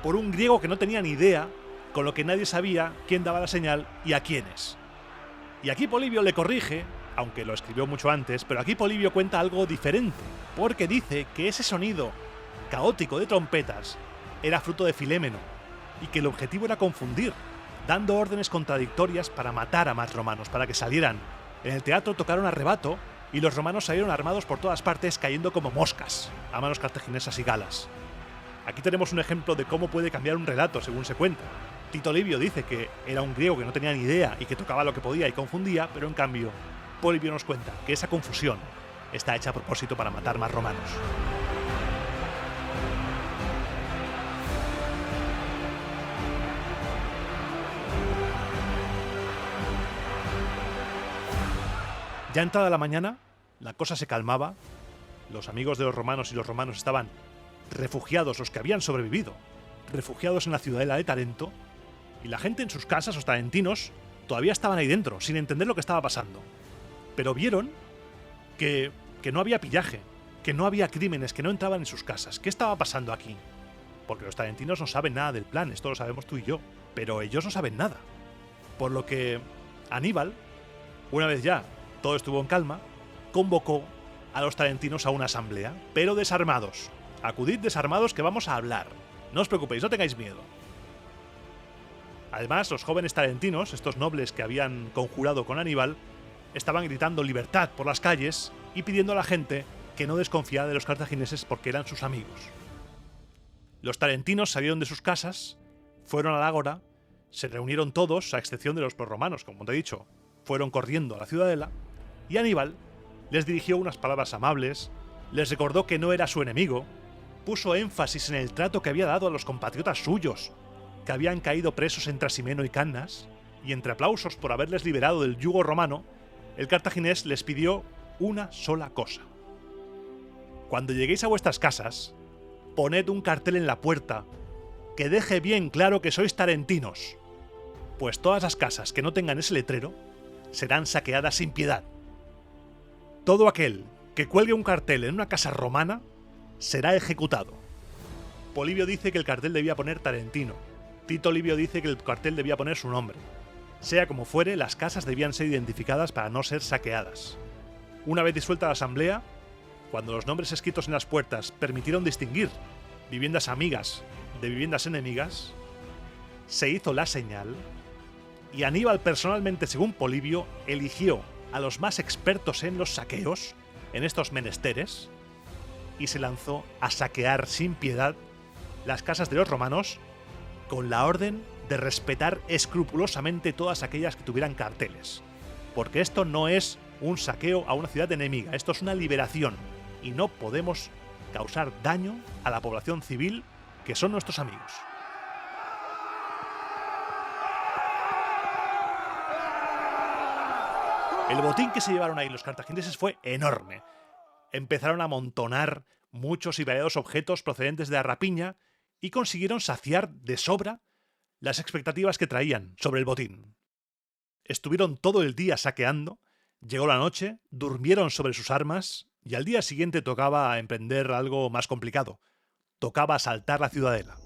por un griego que no tenía ni idea, con lo que nadie sabía quién daba la señal y a quiénes. Y aquí Polibio le corrige, aunque lo escribió mucho antes, pero aquí Polibio cuenta algo diferente, porque dice que ese sonido caótico de trompetas era fruto de Filémeno, y que el objetivo era confundir, dando órdenes contradictorias para matar a más romanos, para que salieran. En el teatro tocaron a rebato y los romanos salieron armados por todas partes, cayendo como moscas a manos cartaginesas y galas. Aquí tenemos un ejemplo de cómo puede cambiar un relato según se cuenta. Tito Livio dice que era un griego que no tenía ni idea y que tocaba lo que podía y confundía, pero en cambio Polibio nos cuenta que esa confusión está hecha a propósito para matar más romanos. Ya entrada la mañana, la cosa se calmaba, los amigos de los romanos y los romanos estaban refugiados, los que habían sobrevivido, refugiados en la ciudadela de Tarento, y la gente en sus casas, los tarentinos, todavía estaban ahí dentro, sin entender lo que estaba pasando. Pero vieron que no había pillaje, que no había crímenes, que no entraban en sus casas. ¿Qué estaba pasando aquí? Porque los tarentinos no saben nada del plan, esto lo sabemos tú y yo, pero ellos no saben nada. Por lo que Aníbal, una vez ya todo estuvo en calma, convocó a los tarentinos a una asamblea, pero desarmados. Acudid desarmados que vamos a hablar. No os preocupéis, no tengáis miedo. Además, los jóvenes tarentinos, estos nobles que habían conjurado con Aníbal, estaban gritando libertad por las calles y pidiendo a la gente que no desconfiara de los cartagineses porque eran sus amigos. Los tarentinos salieron de sus casas, fueron al ágora, se reunieron todos, a excepción de los proromanos, como te he dicho, fueron corriendo a la ciudadela, y Aníbal les dirigió unas palabras amables, les recordó que no era su enemigo, puso énfasis en el trato que había dado a los compatriotas suyos, que habían caído presos en Trasimeno y Cannas, y entre aplausos por haberles liberado del yugo romano, el cartaginés les pidió una sola cosa. Cuando lleguéis a vuestras casas, poned un cartel en la puerta que deje bien claro que sois tarentinos, pues todas las casas que no tengan ese letrero serán saqueadas sin piedad. Todo aquel que cuelgue un cartel en una casa romana será ejecutado. Polibio dice que el cartel debía poner Tarentino. Tito Livio dice que el cartel debía poner su nombre. Sea como fuere, las casas debían ser identificadas para no ser saqueadas. Una vez disuelta la asamblea, cuando los nombres escritos en las puertas permitieron distinguir viviendas amigas de viviendas enemigas, se hizo la señal y Aníbal personalmente, según Polibio, eligió a los más expertos en los saqueos, en estos menesteres, y se lanzó a saquear sin piedad las casas de los romanos con la orden de respetar escrupulosamente todas aquellas que tuvieran carteles. Porque esto no es un saqueo a una ciudad enemiga, esto es una liberación y no podemos causar daño a la población civil que son nuestros amigos. El botín que se llevaron ahí los cartagineses fue enorme. Empezaron a amontonar muchos y variados objetos procedentes de la rapiña y consiguieron saciar de sobra las expectativas que traían sobre el botín. Estuvieron todo el día saqueando, llegó la noche, durmieron sobre sus armas y al día siguiente tocaba emprender algo más complicado. Tocaba asaltar la ciudadela.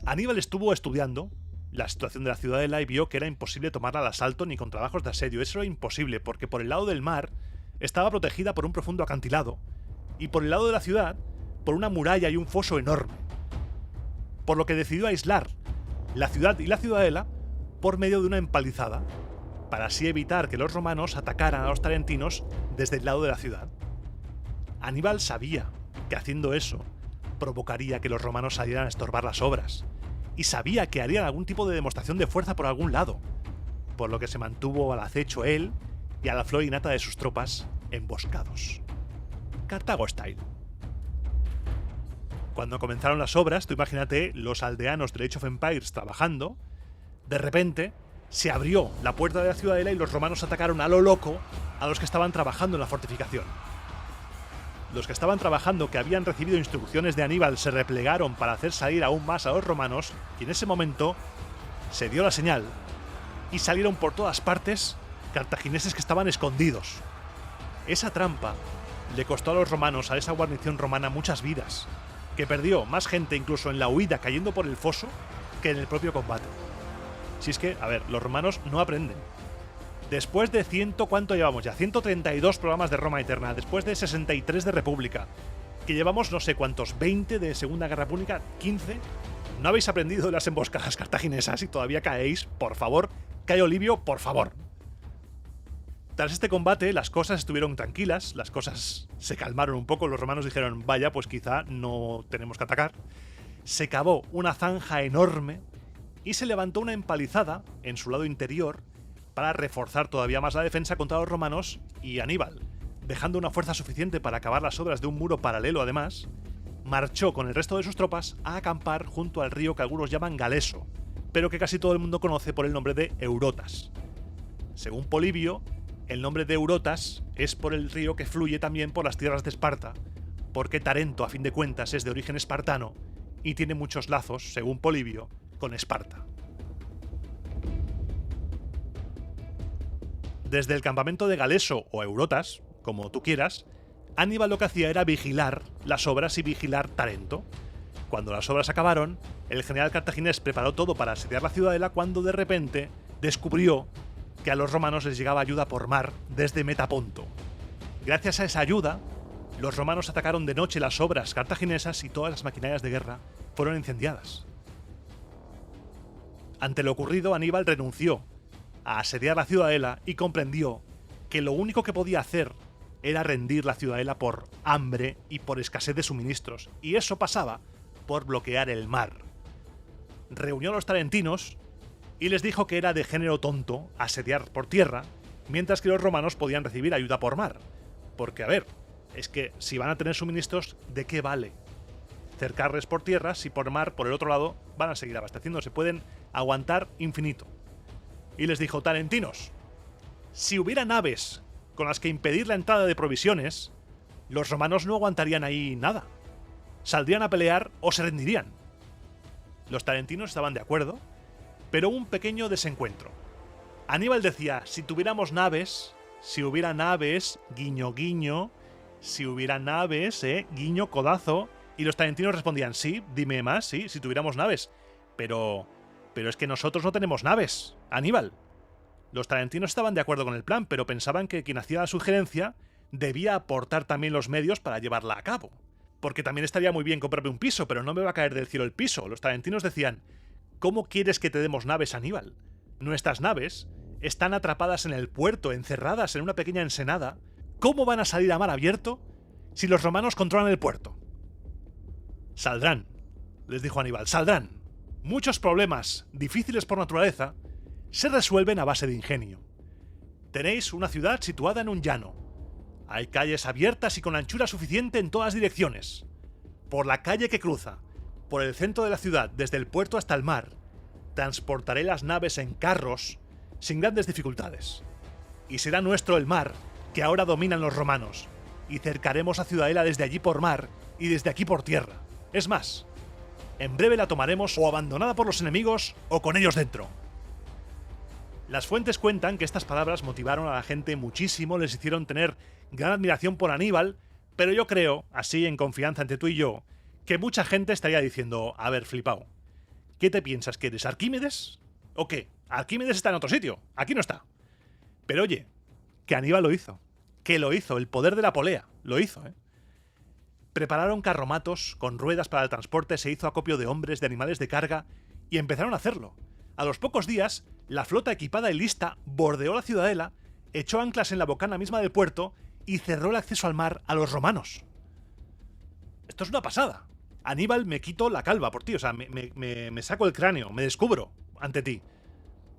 Aníbal estuvo estudiando la situación de la ciudadela y vio que era imposible tomarla al asalto ni con trabajos de asedio. Eso era imposible porque por el lado del mar estaba protegida por un profundo acantilado y por el lado de la ciudad por una muralla y un foso enorme. Por lo que decidió aislar la ciudad y la ciudadela por medio de una empalizada, para así evitar que los romanos atacaran a los tarentinos desde el lado de la ciudad. Aníbal sabía que haciendo eso provocaría que los romanos salieran a estorbar las obras, y sabía que harían algún tipo de demostración de fuerza por algún lado, por lo que se mantuvo al acecho él y a la flor y nata de sus tropas emboscados. Cartago style. Cuando comenzaron las obras, tú imagínate los aldeanos de Age of Empires trabajando, de repente se abrió la puerta de la ciudadela y los romanos atacaron a lo loco a los que estaban trabajando en la fortificación. Los que estaban trabajando, que habían recibido instrucciones de Aníbal, se replegaron para hacer salir aún más a los romanos, y en ese momento se dio la señal y salieron por todas partes cartagineses que estaban escondidos. Esa trampa le costó a los romanos, a esa guarnición romana, muchas vidas, que perdió más gente incluso en la huida cayendo por el foso que en el propio combate. Si es que, a ver, los romanos no aprenden. Después de ¿cuánto llevamos ya? 132 programas de Roma Eterna, después de 63 de República, que llevamos no sé cuántos, 20 de Segunda Guerra Púnica, 15, ¿no habéis aprendido de las emboscadas cartaginesas y todavía caéis? Por favor, Cayo Livio, por favor. Tras este combate, las cosas estuvieron tranquilas, las cosas se calmaron un poco, los romanos dijeron, vaya, pues quizá no tenemos que atacar. Se cavó una zanja enorme y se levantó una empalizada en su lado interior para reforzar todavía más la defensa contra los romanos y Aníbal, dejando una fuerza suficiente para acabar las obras de un muro paralelo además, marchó con el resto de sus tropas a acampar junto al río que algunos llaman Galeso, pero que casi todo el mundo conoce por el nombre de Eurotas. Según Polibio, el nombre de Eurotas es por el río que fluye también por las tierras de Esparta, porque Tarento, a fin de cuentas, es de origen espartano y tiene muchos lazos, según Polibio, con Esparta. Desde el campamento de Galeso o Eurotas, como tú quieras, Aníbal lo que hacía era vigilar las obras y vigilar Tarento. Cuando las obras acabaron, el general cartaginés preparó todo para asediar la ciudadela cuando de repente descubrió que a los romanos les llegaba ayuda por mar desde Metaponto. Gracias a esa ayuda, los romanos atacaron de noche las obras cartaginesas y todas las maquinarias de guerra fueron incendiadas. Ante lo ocurrido, Aníbal renunció a asediar la ciudadela y comprendió que lo único que podía hacer era rendir la ciudadela por hambre y por escasez de suministros, y eso pasaba por bloquear el mar. Reunió a los tarentinos y les dijo que era de género tonto asediar por tierra, mientras que los romanos podían recibir ayuda por mar. Porque, a ver, es que si van a tener suministros, ¿de qué vale cercarles por tierra si por mar, por el otro lado, van a seguir abasteciéndose? Pueden aguantar infinito. Y les dijo, tarentinos, si hubiera naves con las que impedir la entrada de provisiones, los romanos no aguantarían ahí nada. Saldrían a pelear o se rendirían. Los tarentinos estaban de acuerdo, pero hubo un pequeño desencuentro. Aníbal decía, si tuviéramos naves, si hubiera naves, guiño guiño, si hubiera naves, guiño codazo, y los tarentinos respondían, sí, dime más, sí, si tuviéramos naves, pero es que nosotros no tenemos naves, Aníbal. Los tarentinos estaban de acuerdo con el plan, pero pensaban que quien hacía la sugerencia debía aportar también los medios para llevarla a cabo. Porque también estaría muy bien comprarme un piso, pero no me va a caer del cielo el piso. Los tarentinos decían, ¿cómo quieres que te demos naves, Aníbal? Nuestras naves están atrapadas en el puerto, encerradas en una pequeña ensenada. ¿Cómo van a salir a mar abierto si los romanos controlan el puerto? Saldrán, les dijo Aníbal, saldrán. Muchos problemas, difíciles por naturaleza, se resuelven a base de ingenio. Tenéis una ciudad situada en un llano. Hay calles abiertas y con anchura suficiente en todas direcciones. Por la calle que cruza, por el centro de la ciudad, desde el puerto hasta el mar, transportaré las naves en carros sin grandes dificultades. Y será nuestro el mar, que ahora dominan los romanos, y cercaremos a Ciudadela desde allí por mar y desde aquí por tierra. Es más, en breve la tomaremos o abandonada por los enemigos o con ellos dentro. Las fuentes cuentan que estas palabras motivaron a la gente muchísimo, les hicieron tener gran admiración por Aníbal, pero yo creo, así en confianza entre tú y yo, que mucha gente estaría diciendo, a ver, flipao, ¿qué te piensas, que eres Arquímedes? ¿O qué? Arquímedes está en otro sitio, aquí no está. Pero oye, que Aníbal lo hizo, el poder de la polea, lo hizo, ¿eh? Prepararon carromatos con ruedas para el transporte, se hizo acopio de hombres, de animales de carga, y empezaron a hacerlo. A los pocos días, la flota equipada y lista bordeó la ciudadela, echó anclas en la bocana misma del puerto y cerró el acceso al mar a los romanos. Esto es una pasada. Aníbal, me quito la calva por ti, o sea, me saco el cráneo, me descubro ante ti.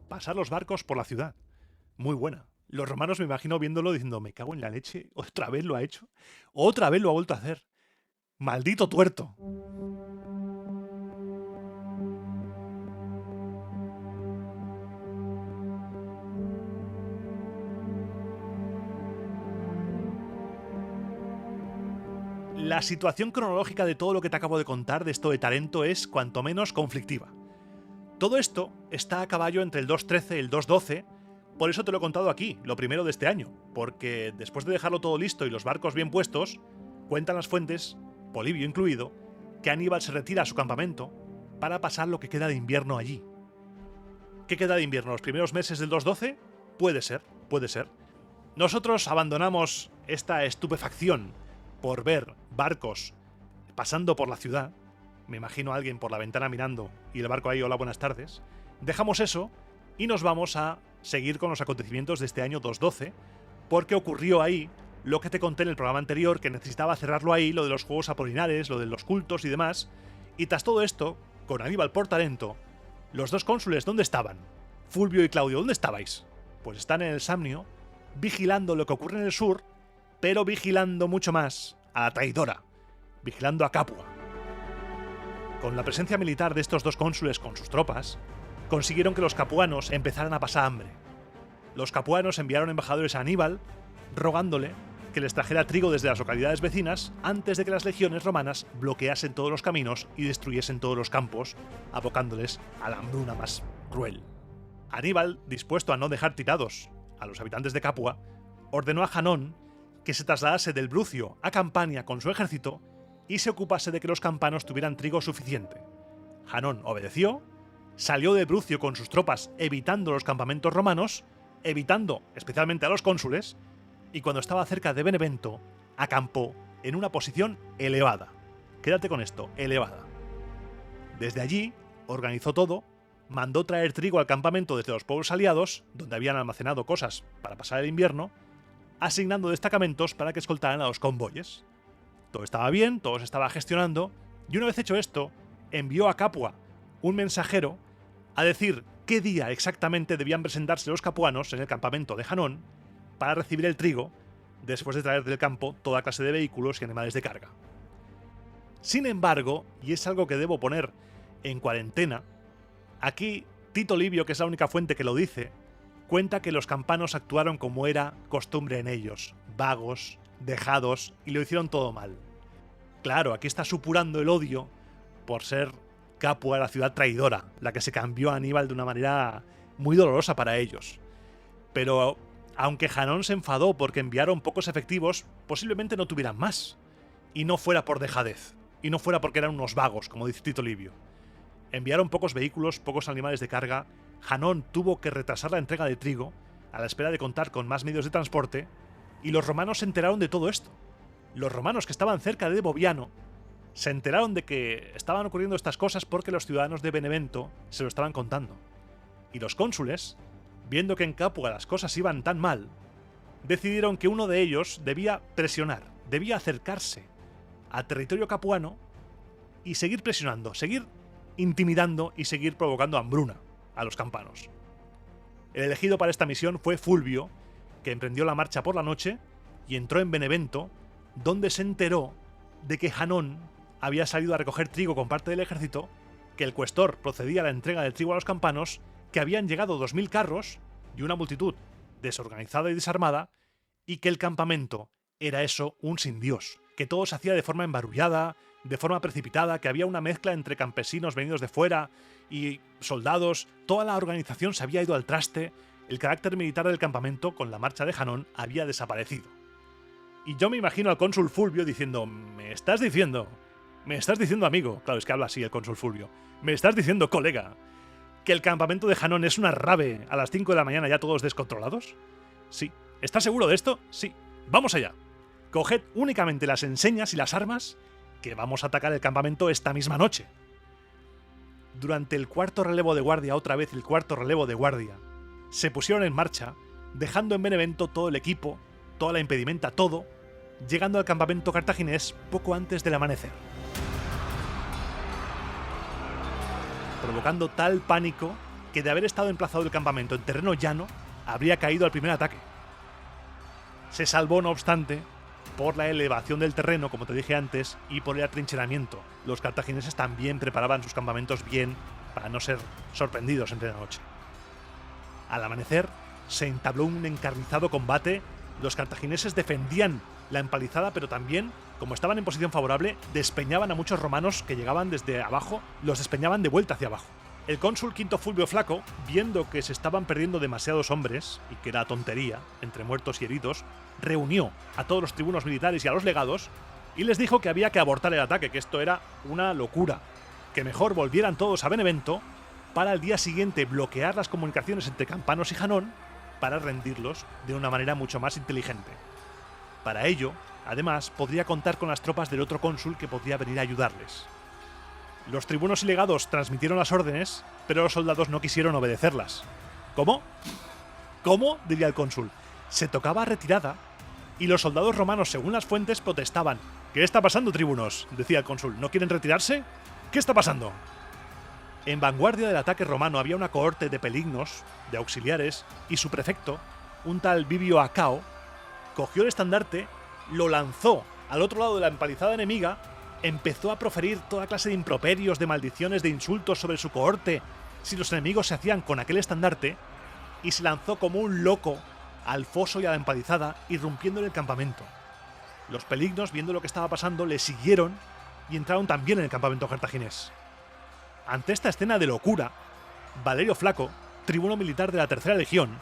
Pasar los barcos por la ciudad. Muy buena. Los romanos me imagino viéndolo diciendo, me cago en la leche, otra vez lo ha hecho, otra vez lo ha vuelto a hacer. Maldito tuerto. La situación cronológica de todo lo que te acabo de contar de esto de Tarento es cuanto menos conflictiva. Todo esto está a caballo entre el 2.13 y el 2.12, por eso te lo he contado aquí, lo primero de este año, porque después de dejarlo todo listo y los barcos bien puestos, cuentan las fuentes, Polibio incluido, que Aníbal se retira a su campamento para pasar lo que queda de invierno allí. ¿Qué queda de invierno? ¿Los primeros meses del 2.12? Puede ser, puede ser. Nosotros abandonamos esta estupefacción por ver barcos pasando por la ciudad. Me imagino a alguien por la ventana mirando y el barco ahí, hola, buenas tardes. Dejamos eso y nos vamos a seguir con los acontecimientos de este año 2.12, porque ocurrió ahí lo que te conté en el programa anterior, que necesitaba cerrarlo ahí, lo de los juegos apolinares, lo de los cultos y demás. Y tras todo esto, con Aníbal por Tarento, los dos cónsules, ¿dónde estaban? Fulvio y Claudio, ¿dónde estabais? Pues están en el Samnio, vigilando lo que ocurre en el sur, pero vigilando mucho más a la traidora, vigilando a Capua. Con la presencia militar de estos dos cónsules con sus tropas, consiguieron que los capuanos empezaran a pasar hambre. Los capuanos enviaron embajadores a Aníbal, rogándole que les trajera trigo desde las localidades vecinas antes de que las legiones romanas bloqueasen todos los caminos y destruyesen todos los campos, abocándoles a la hambruna más cruel. Aníbal, dispuesto a no dejar tirados a los habitantes de Capua, ordenó a Janón que se trasladase del Brucio a Campania con su ejército y se ocupase de que los campanos tuvieran trigo suficiente. Janón obedeció, salió de Brucio con sus tropas evitando los campamentos romanos, evitando especialmente a los cónsules, y cuando estaba cerca de Benevento, acampó en una posición elevada. Quédate con esto, elevada. Desde allí, organizó todo, mandó traer trigo al campamento desde los pueblos aliados, donde habían almacenado cosas para pasar el invierno, asignando destacamentos para que escoltaran a los convoyes. Todo estaba bien, todo se estaba gestionando, y una vez hecho esto, envió a Capua un mensajero a decir qué día exactamente debían presentarse los capuanos en el campamento de Janón para recibir el trigo, después de traer del campo toda clase de vehículos y animales de carga. Sin embargo, y es algo que debo poner en cuarentena, aquí Tito Livio, que es la única fuente que lo dice, cuenta que los campanos actuaron como era costumbre en ellos, vagos, dejados, y lo hicieron todo mal. Claro, aquí está supurando el odio por ser Capua, la ciudad traidora, la que se cambió a Aníbal de una manera muy dolorosa para ellos. Pero aunque Janón se enfadó porque enviaron pocos efectivos, posiblemente no tuvieran más. Y no fuera por dejadez, y no fuera porque eran unos vagos, como dice Tito Livio. Enviaron pocos vehículos, pocos animales de carga. Janón tuvo que retrasar la entrega de trigo a la espera de contar con más medios de transporte, y los romanos se enteraron de todo esto. Los romanos que estaban cerca de Boviano se enteraron de que estaban ocurriendo estas cosas porque los ciudadanos de Benevento se lo estaban contando. Y los cónsules, viendo que en Capua las cosas iban tan mal, decidieron que uno de ellos debía presionar, debía acercarse al territorio capuano y seguir presionando, seguir intimidando y seguir provocando hambruna a los campanos. El elegido para esta misión fue Fulvio, que emprendió la marcha por la noche y entró en Benevento, donde se enteró de que Hanón había salido a recoger trigo con parte del ejército, que el cuestor procedía a la entrega del trigo a los campanos, que habían llegado 2000 carros y una multitud desorganizada y desarmada, y que el campamento era eso, un sin Dios, que todo se hacía de forma embarullada, de forma precipitada, que había una mezcla entre campesinos venidos de fuera y soldados, toda la organización se había ido al traste, el carácter militar del campamento con la marcha de Hanón había desaparecido. Y yo me imagino al cónsul Fulvio diciendo, ¿me estás diciendo, amigo? Claro, es que habla así el cónsul Fulvio. ¿Me estás diciendo, colega, que el campamento de Hanón es una rave a las 5 de la mañana ya todos descontrolados? Sí. ¿Estás seguro de esto? Sí. Vamos allá. Coged únicamente las enseñas y las armas, que vamos a atacar el campamento esta misma noche. Durante el cuarto relevo de guardia, otra vez el cuarto relevo de guardia, se pusieron en marcha, dejando en Benevento todo el equipo, toda la impedimenta, todo, llegando al campamento cartaginés poco antes del amanecer. Provocando tal pánico que de haber estado emplazado el campamento en terreno llano, habría caído al primer ataque. Se salvó, no obstante, por la elevación del terreno, como te dije antes, y por el atrincheramiento. Los cartagineses también preparaban sus campamentos bien para no ser sorprendidos entre la noche. Al amanecer, se entabló un encarnizado combate. Los cartagineses defendían la empalizada, pero también, como estaban en posición favorable, despeñaban a muchos romanos que llegaban desde abajo, los despeñaban de vuelta hacia abajo. El cónsul Quinto Fulvio Flaco, viendo que se estaban perdiendo demasiados hombres, y que era tontería, entre muertos y heridos, reunió a todos los tribunos militares y a los legados, y les dijo que había que abortar el ataque, que esto era una locura, que mejor volvieran todos a Benevento para al día siguiente bloquear las comunicaciones entre Campanos y Hanón para rendirlos de una manera mucho más inteligente. Para ello, además, podría contar con las tropas del otro cónsul que podría venir a ayudarles. Los tribunos y legados transmitieron las órdenes, pero los soldados no quisieron obedecerlas. ¿Cómo? ¿Cómo?, diría el cónsul. Se tocaba retirada y los soldados romanos, según las fuentes, protestaban. ¿Qué está pasando, tribunos?, decía el cónsul. ¿No quieren retirarse? ¿Qué está pasando? En vanguardia del ataque romano había una cohorte de pelignos, de auxiliares, y su prefecto, un tal Vivio Acao, cogió el estandarte, lo lanzó al otro lado de la empalizada enemiga, empezó a proferir toda clase de improperios, de maldiciones, de insultos sobre su cohorte si los enemigos se hacían con aquel estandarte, y se lanzó como un loco al foso y a la empalizada, irrumpiendo en el campamento. Los pelignos, viendo lo que estaba pasando, le siguieron y entraron también en el campamento cartaginés. Ante esta escena de locura, Valerio Flaco, tribuno militar de la Tercera Legión,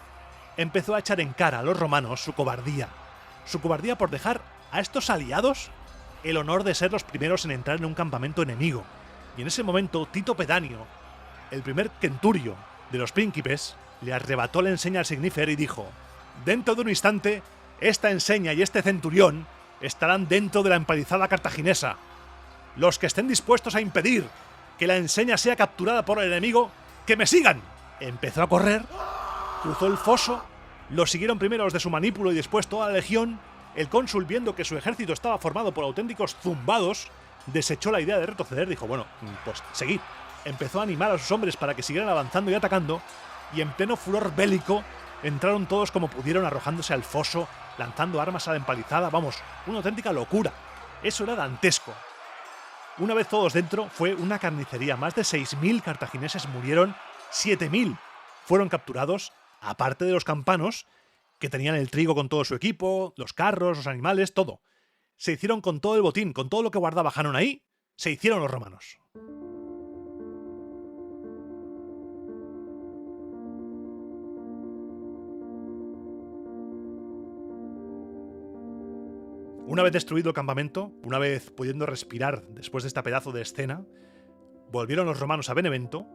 empezó a echar en cara a los romanos su cobardía por dejar a estos aliados el honor de ser los primeros en entrar en un campamento enemigo. Y en ese momento, Tito Pedanio, el primer centurio de los príncipes, le arrebató la enseña al Signifer y dijo: dentro de un instante, esta enseña y este centurión estarán dentro de la empalizada cartaginesa. Los que estén dispuestos a impedir que la enseña sea capturada por el enemigo, ¡que me sigan! Empezó a correr, cruzó el foso, lo siguieron primero los de su manípulo y después toda la legión. El cónsul, viendo que su ejército estaba formado por auténticos zumbados, desechó la idea de retroceder, dijo, bueno, pues seguid. Empezó a animar a sus hombres para que siguieran avanzando y atacando, y en pleno furor bélico entraron todos como pudieron, arrojándose al foso, lanzando armas a la empalizada, vamos, una auténtica locura. Eso era dantesco. Una vez todos dentro, fue una carnicería. Más de 6.000 cartagineses murieron, 7.000 fueron capturados, aparte de los campanos, que tenían el trigo con todo su equipo, los carros, los animales, todo. Se hicieron con todo el botín, con todo lo que guardaba Hanón ahí, se hicieron los romanos. Una vez destruido el campamento, una vez pudiendo respirar después de esta pedazo de escena, volvieron los romanos a Benevento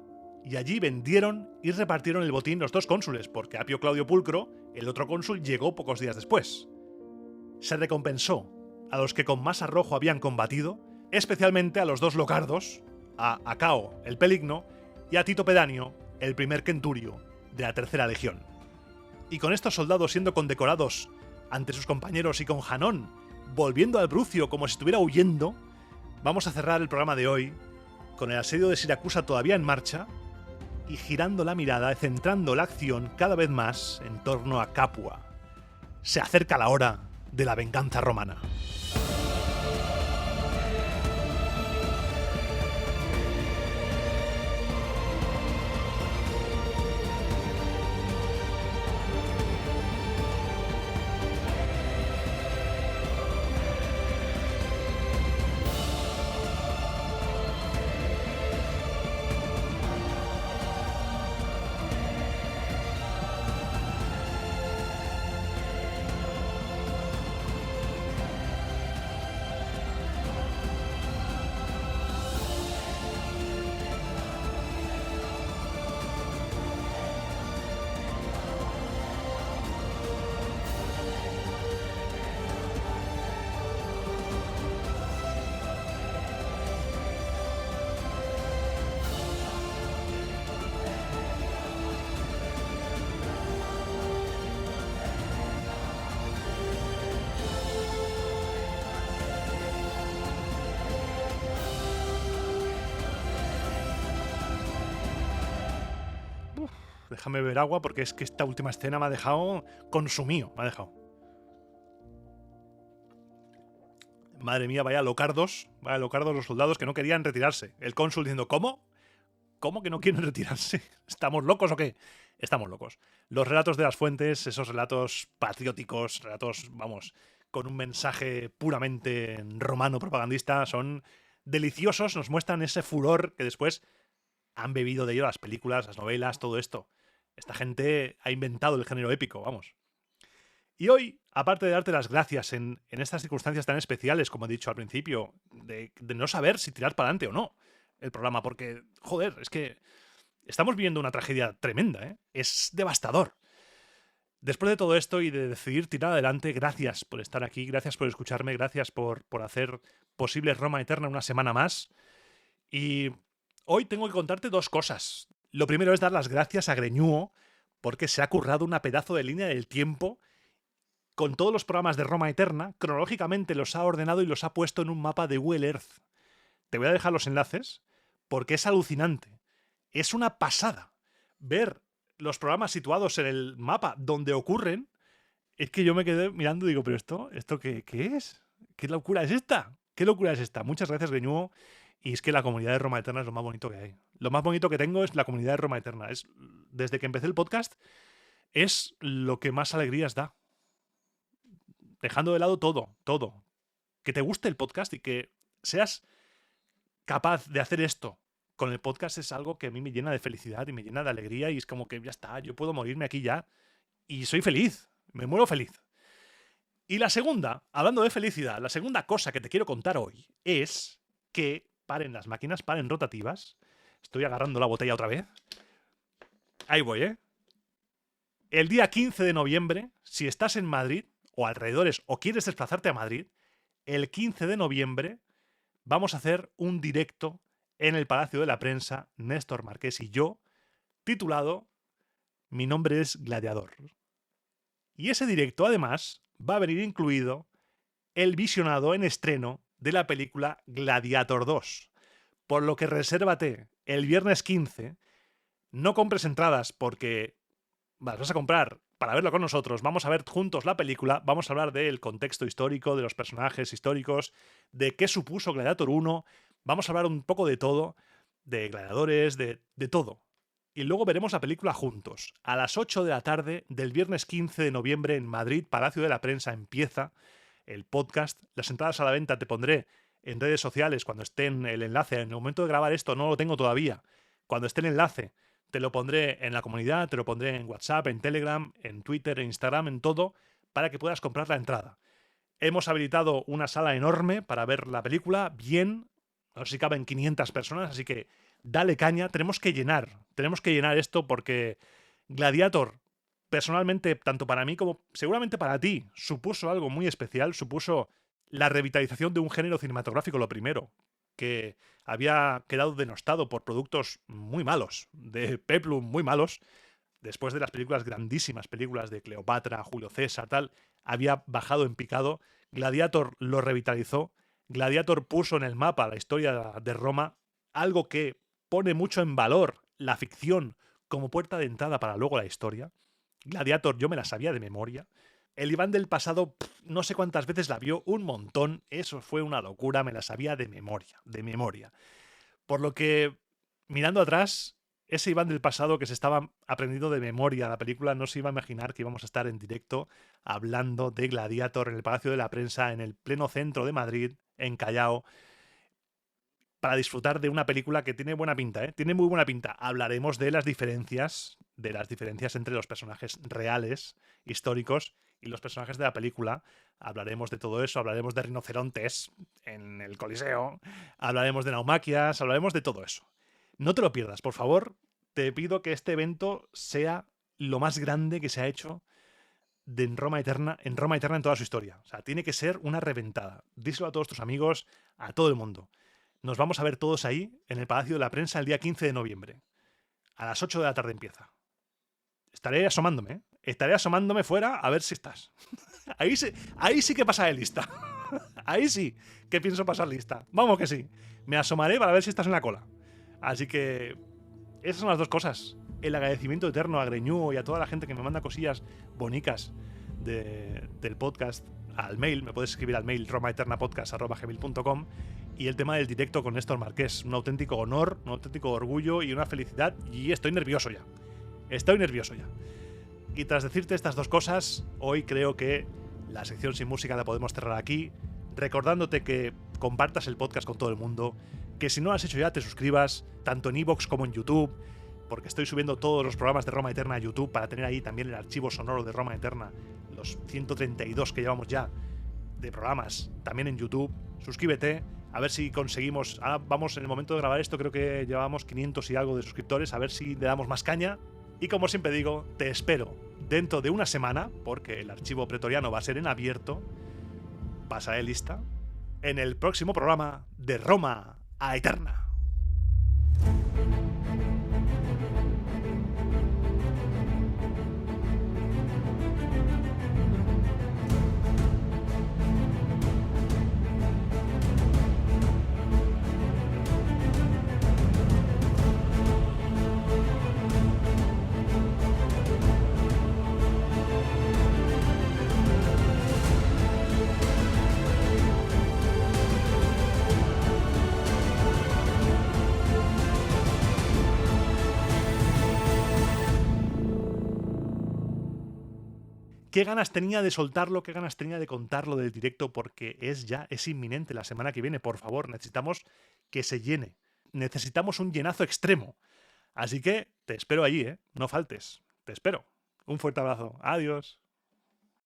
y allí vendieron y repartieron el botín los dos cónsules, porque Apio Claudio Pulcro, el otro cónsul, llegó pocos días después. Se recompensó a los que con más arrojo habían combatido, especialmente a los dos locardos, a Acao, el Peligno, y a Tito Pedanio, el primer centurio de la Tercera Legión. Y con estos soldados siendo condecorados ante sus compañeros y con Hanón volviendo al Brucio como si estuviera huyendo, Vamos a cerrar el programa de hoy con el asedio de Siracusa todavía en marcha y girando la mirada, centrando la acción cada vez más en torno a Capua. Se acerca la hora de la venganza romana. Déjame beber agua porque es que esta última escena me ha dejado consumido. Me ha dejado. Madre mía, vaya locardos los soldados que no querían retirarse. El cónsul diciendo, ¿cómo? ¿Cómo que no quieren retirarse? ¿Estamos locos o qué? Estamos locos. Los relatos de las fuentes, esos relatos patrióticos, relatos, vamos, con un mensaje puramente romano propagandista, son deliciosos, nos muestran ese furor que después han bebido de ello las películas, las novelas, todo esto. Esta gente ha inventado el género épico, vamos. Y hoy, aparte de darte las gracias en estas circunstancias tan especiales, como he dicho al principio, de no saber si tirar para adelante o no el programa, porque, joder, es que estamos viviendo una tragedia tremenda, ¿eh? Es devastador. Después de todo esto y de decidir tirar adelante, gracias por estar aquí, gracias por escucharme, gracias por hacer posible Roma Eterna una semana más. Y hoy tengo que contarte dos cosas. Lo primero es dar las gracias a Greñuo porque se ha currado una pedazo de línea del tiempo con todos los programas de Roma Eterna. Cronológicamente los ha ordenado y los ha puesto en un mapa de Google Earth. Te voy a dejar los enlaces porque es alucinante. Es una pasada ver los programas situados en el mapa donde ocurren. Es que yo me quedé mirando y digo, ¿pero esto qué es? ¿Qué locura es esta? ¿Qué locura es esta? Muchas gracias, Greñuo. Y es que la comunidad de Roma Eterna es lo más bonito que hay. Lo más bonito que tengo es la comunidad de Roma Eterna. Desde que empecé el podcast, es lo que más alegrías da. Dejando de lado todo. Que te guste el podcast y que seas capaz de hacer esto con el podcast es algo que a mí me llena de felicidad y me llena de alegría y es como que ya está, yo puedo morirme aquí ya y soy feliz, me muero feliz. Y la segunda, hablando de felicidad, la segunda cosa que te quiero contar hoy es que paren las máquinas, paren rotativas. Estoy agarrando la botella otra vez. Ahí voy, ¿eh? El día 15 de noviembre, si estás en Madrid o alrededores o quieres desplazarte a Madrid, el 15 de noviembre vamos a hacer un directo en el Palacio de la Prensa, Néstor Marqués y yo, titulado Mi nombre es Gladiador. Y ese directo, además, va a venir incluido el visionado en estreno de la película Gladiator 2. Por lo que resérvate el viernes 15. No compres entradas porque las vas a comprar para verlo con nosotros. Vamos a ver juntos la película. Vamos a hablar del contexto histórico, de los personajes históricos, de qué supuso Gladiator 1. Vamos a hablar un poco de todo, de gladiadores, de todo. Y luego veremos la película juntos. A las 8 de la tarde del viernes 15 de noviembre en Madrid, Palacio de la Prensa, empieza el podcast. Las entradas a la venta te pondré en redes sociales cuando esté en el enlace. En el momento de grabar esto no lo tengo todavía. Cuando esté el enlace te lo pondré en la comunidad, te lo pondré en WhatsApp, en Telegram, en Twitter, en Instagram, en todo, para que puedas comprar la entrada. Hemos habilitado una sala enorme para ver la película bien. No sé si caben 500 personas, así que dale caña. Tenemos que llenar esto porque Gladiator, personalmente, tanto para mí como seguramente para ti, supuso algo muy especial, supuso la revitalización de un género cinematográfico, lo primero, que había quedado denostado por productos muy malos, de Peplum muy malos. Después de las películas, grandísimas películas de Cleopatra, Julio César, tal, había bajado en picado. Gladiator lo revitalizó. Gladiator puso en el mapa la historia de Roma, algo que pone mucho en valor la ficción como puerta de entrada para luego la historia. Gladiator yo me la sabía de memoria. El Iván del pasado, no sé cuántas veces la vio, un montón. Eso fue una locura, me la sabía de memoria, de memoria. Por lo que, mirando atrás, ese Iván del pasado que se estaba aprendiendo de memoria la película no se iba a imaginar que íbamos a estar en directo hablando de Gladiator en el Palacio de la Prensa, en el pleno centro de Madrid, en Callao, para disfrutar de una película que tiene buena pinta, ¿eh? Tiene muy buena pinta. Hablaremos de las diferencias entre los personajes reales, históricos, y los personajes de la película. Hablaremos de todo eso, hablaremos de rinocerontes en el Coliseo, hablaremos de naumaquias, hablaremos de todo eso. No te lo pierdas, por favor. Te pido que este evento sea lo más grande que se ha hecho en Roma Eterna en toda su historia. O sea, tiene que ser una reventada. Díselo a todos tus amigos, a todo el mundo. Nos vamos a ver todos ahí, en el Palacio de la Prensa, el día 15 de noviembre. A las 8 de la tarde empieza. Estaré asomándome, ¿eh? Estaré asomándome fuera a ver si estás. Ahí sí que pasa de lista. Ahí sí que pienso pasar lista. Vamos que sí. Me asomaré para ver si estás en la cola. Así que esas son las dos cosas. El agradecimiento eterno a Greñú y a toda la gente que me manda cosillas bonicas del podcast al mail. Me puedes escribir al mail romaeternapodcast@gmail.com. Y el tema del directo con Néstor Marqués. Un auténtico honor, un auténtico orgullo y una felicidad. Y estoy nervioso ya. Estoy nervioso ya. Y tras decirte estas dos cosas, hoy creo que la sección sin música la podemos cerrar aquí, recordándote que compartas el podcast con todo el mundo, que si no lo has hecho ya te suscribas, tanto en iVoox como en YouTube, porque estoy subiendo todos los programas de Roma Eterna a YouTube para tener ahí también el archivo sonoro de Roma Eterna, los 132 que llevamos ya de programas, también en YouTube. Suscríbete, a ver si conseguimos... Ahora vamos, en el momento de grabar esto, creo que llevamos 500 y algo de suscriptores, a ver si le damos más caña. Y como siempre digo, te espero dentro de una semana, porque el archivo pretoriano va a ser en abierto, pasaré lista, en el próximo programa de Roma a Eterna. Qué ganas tenía de soltarlo, qué ganas tenía de contarlo del directo, porque es inminente la semana que viene. Por favor, necesitamos que se llene. Necesitamos un llenazo extremo. Así que te espero allí, ¿eh? No faltes. Te espero. Un fuerte abrazo. Adiós.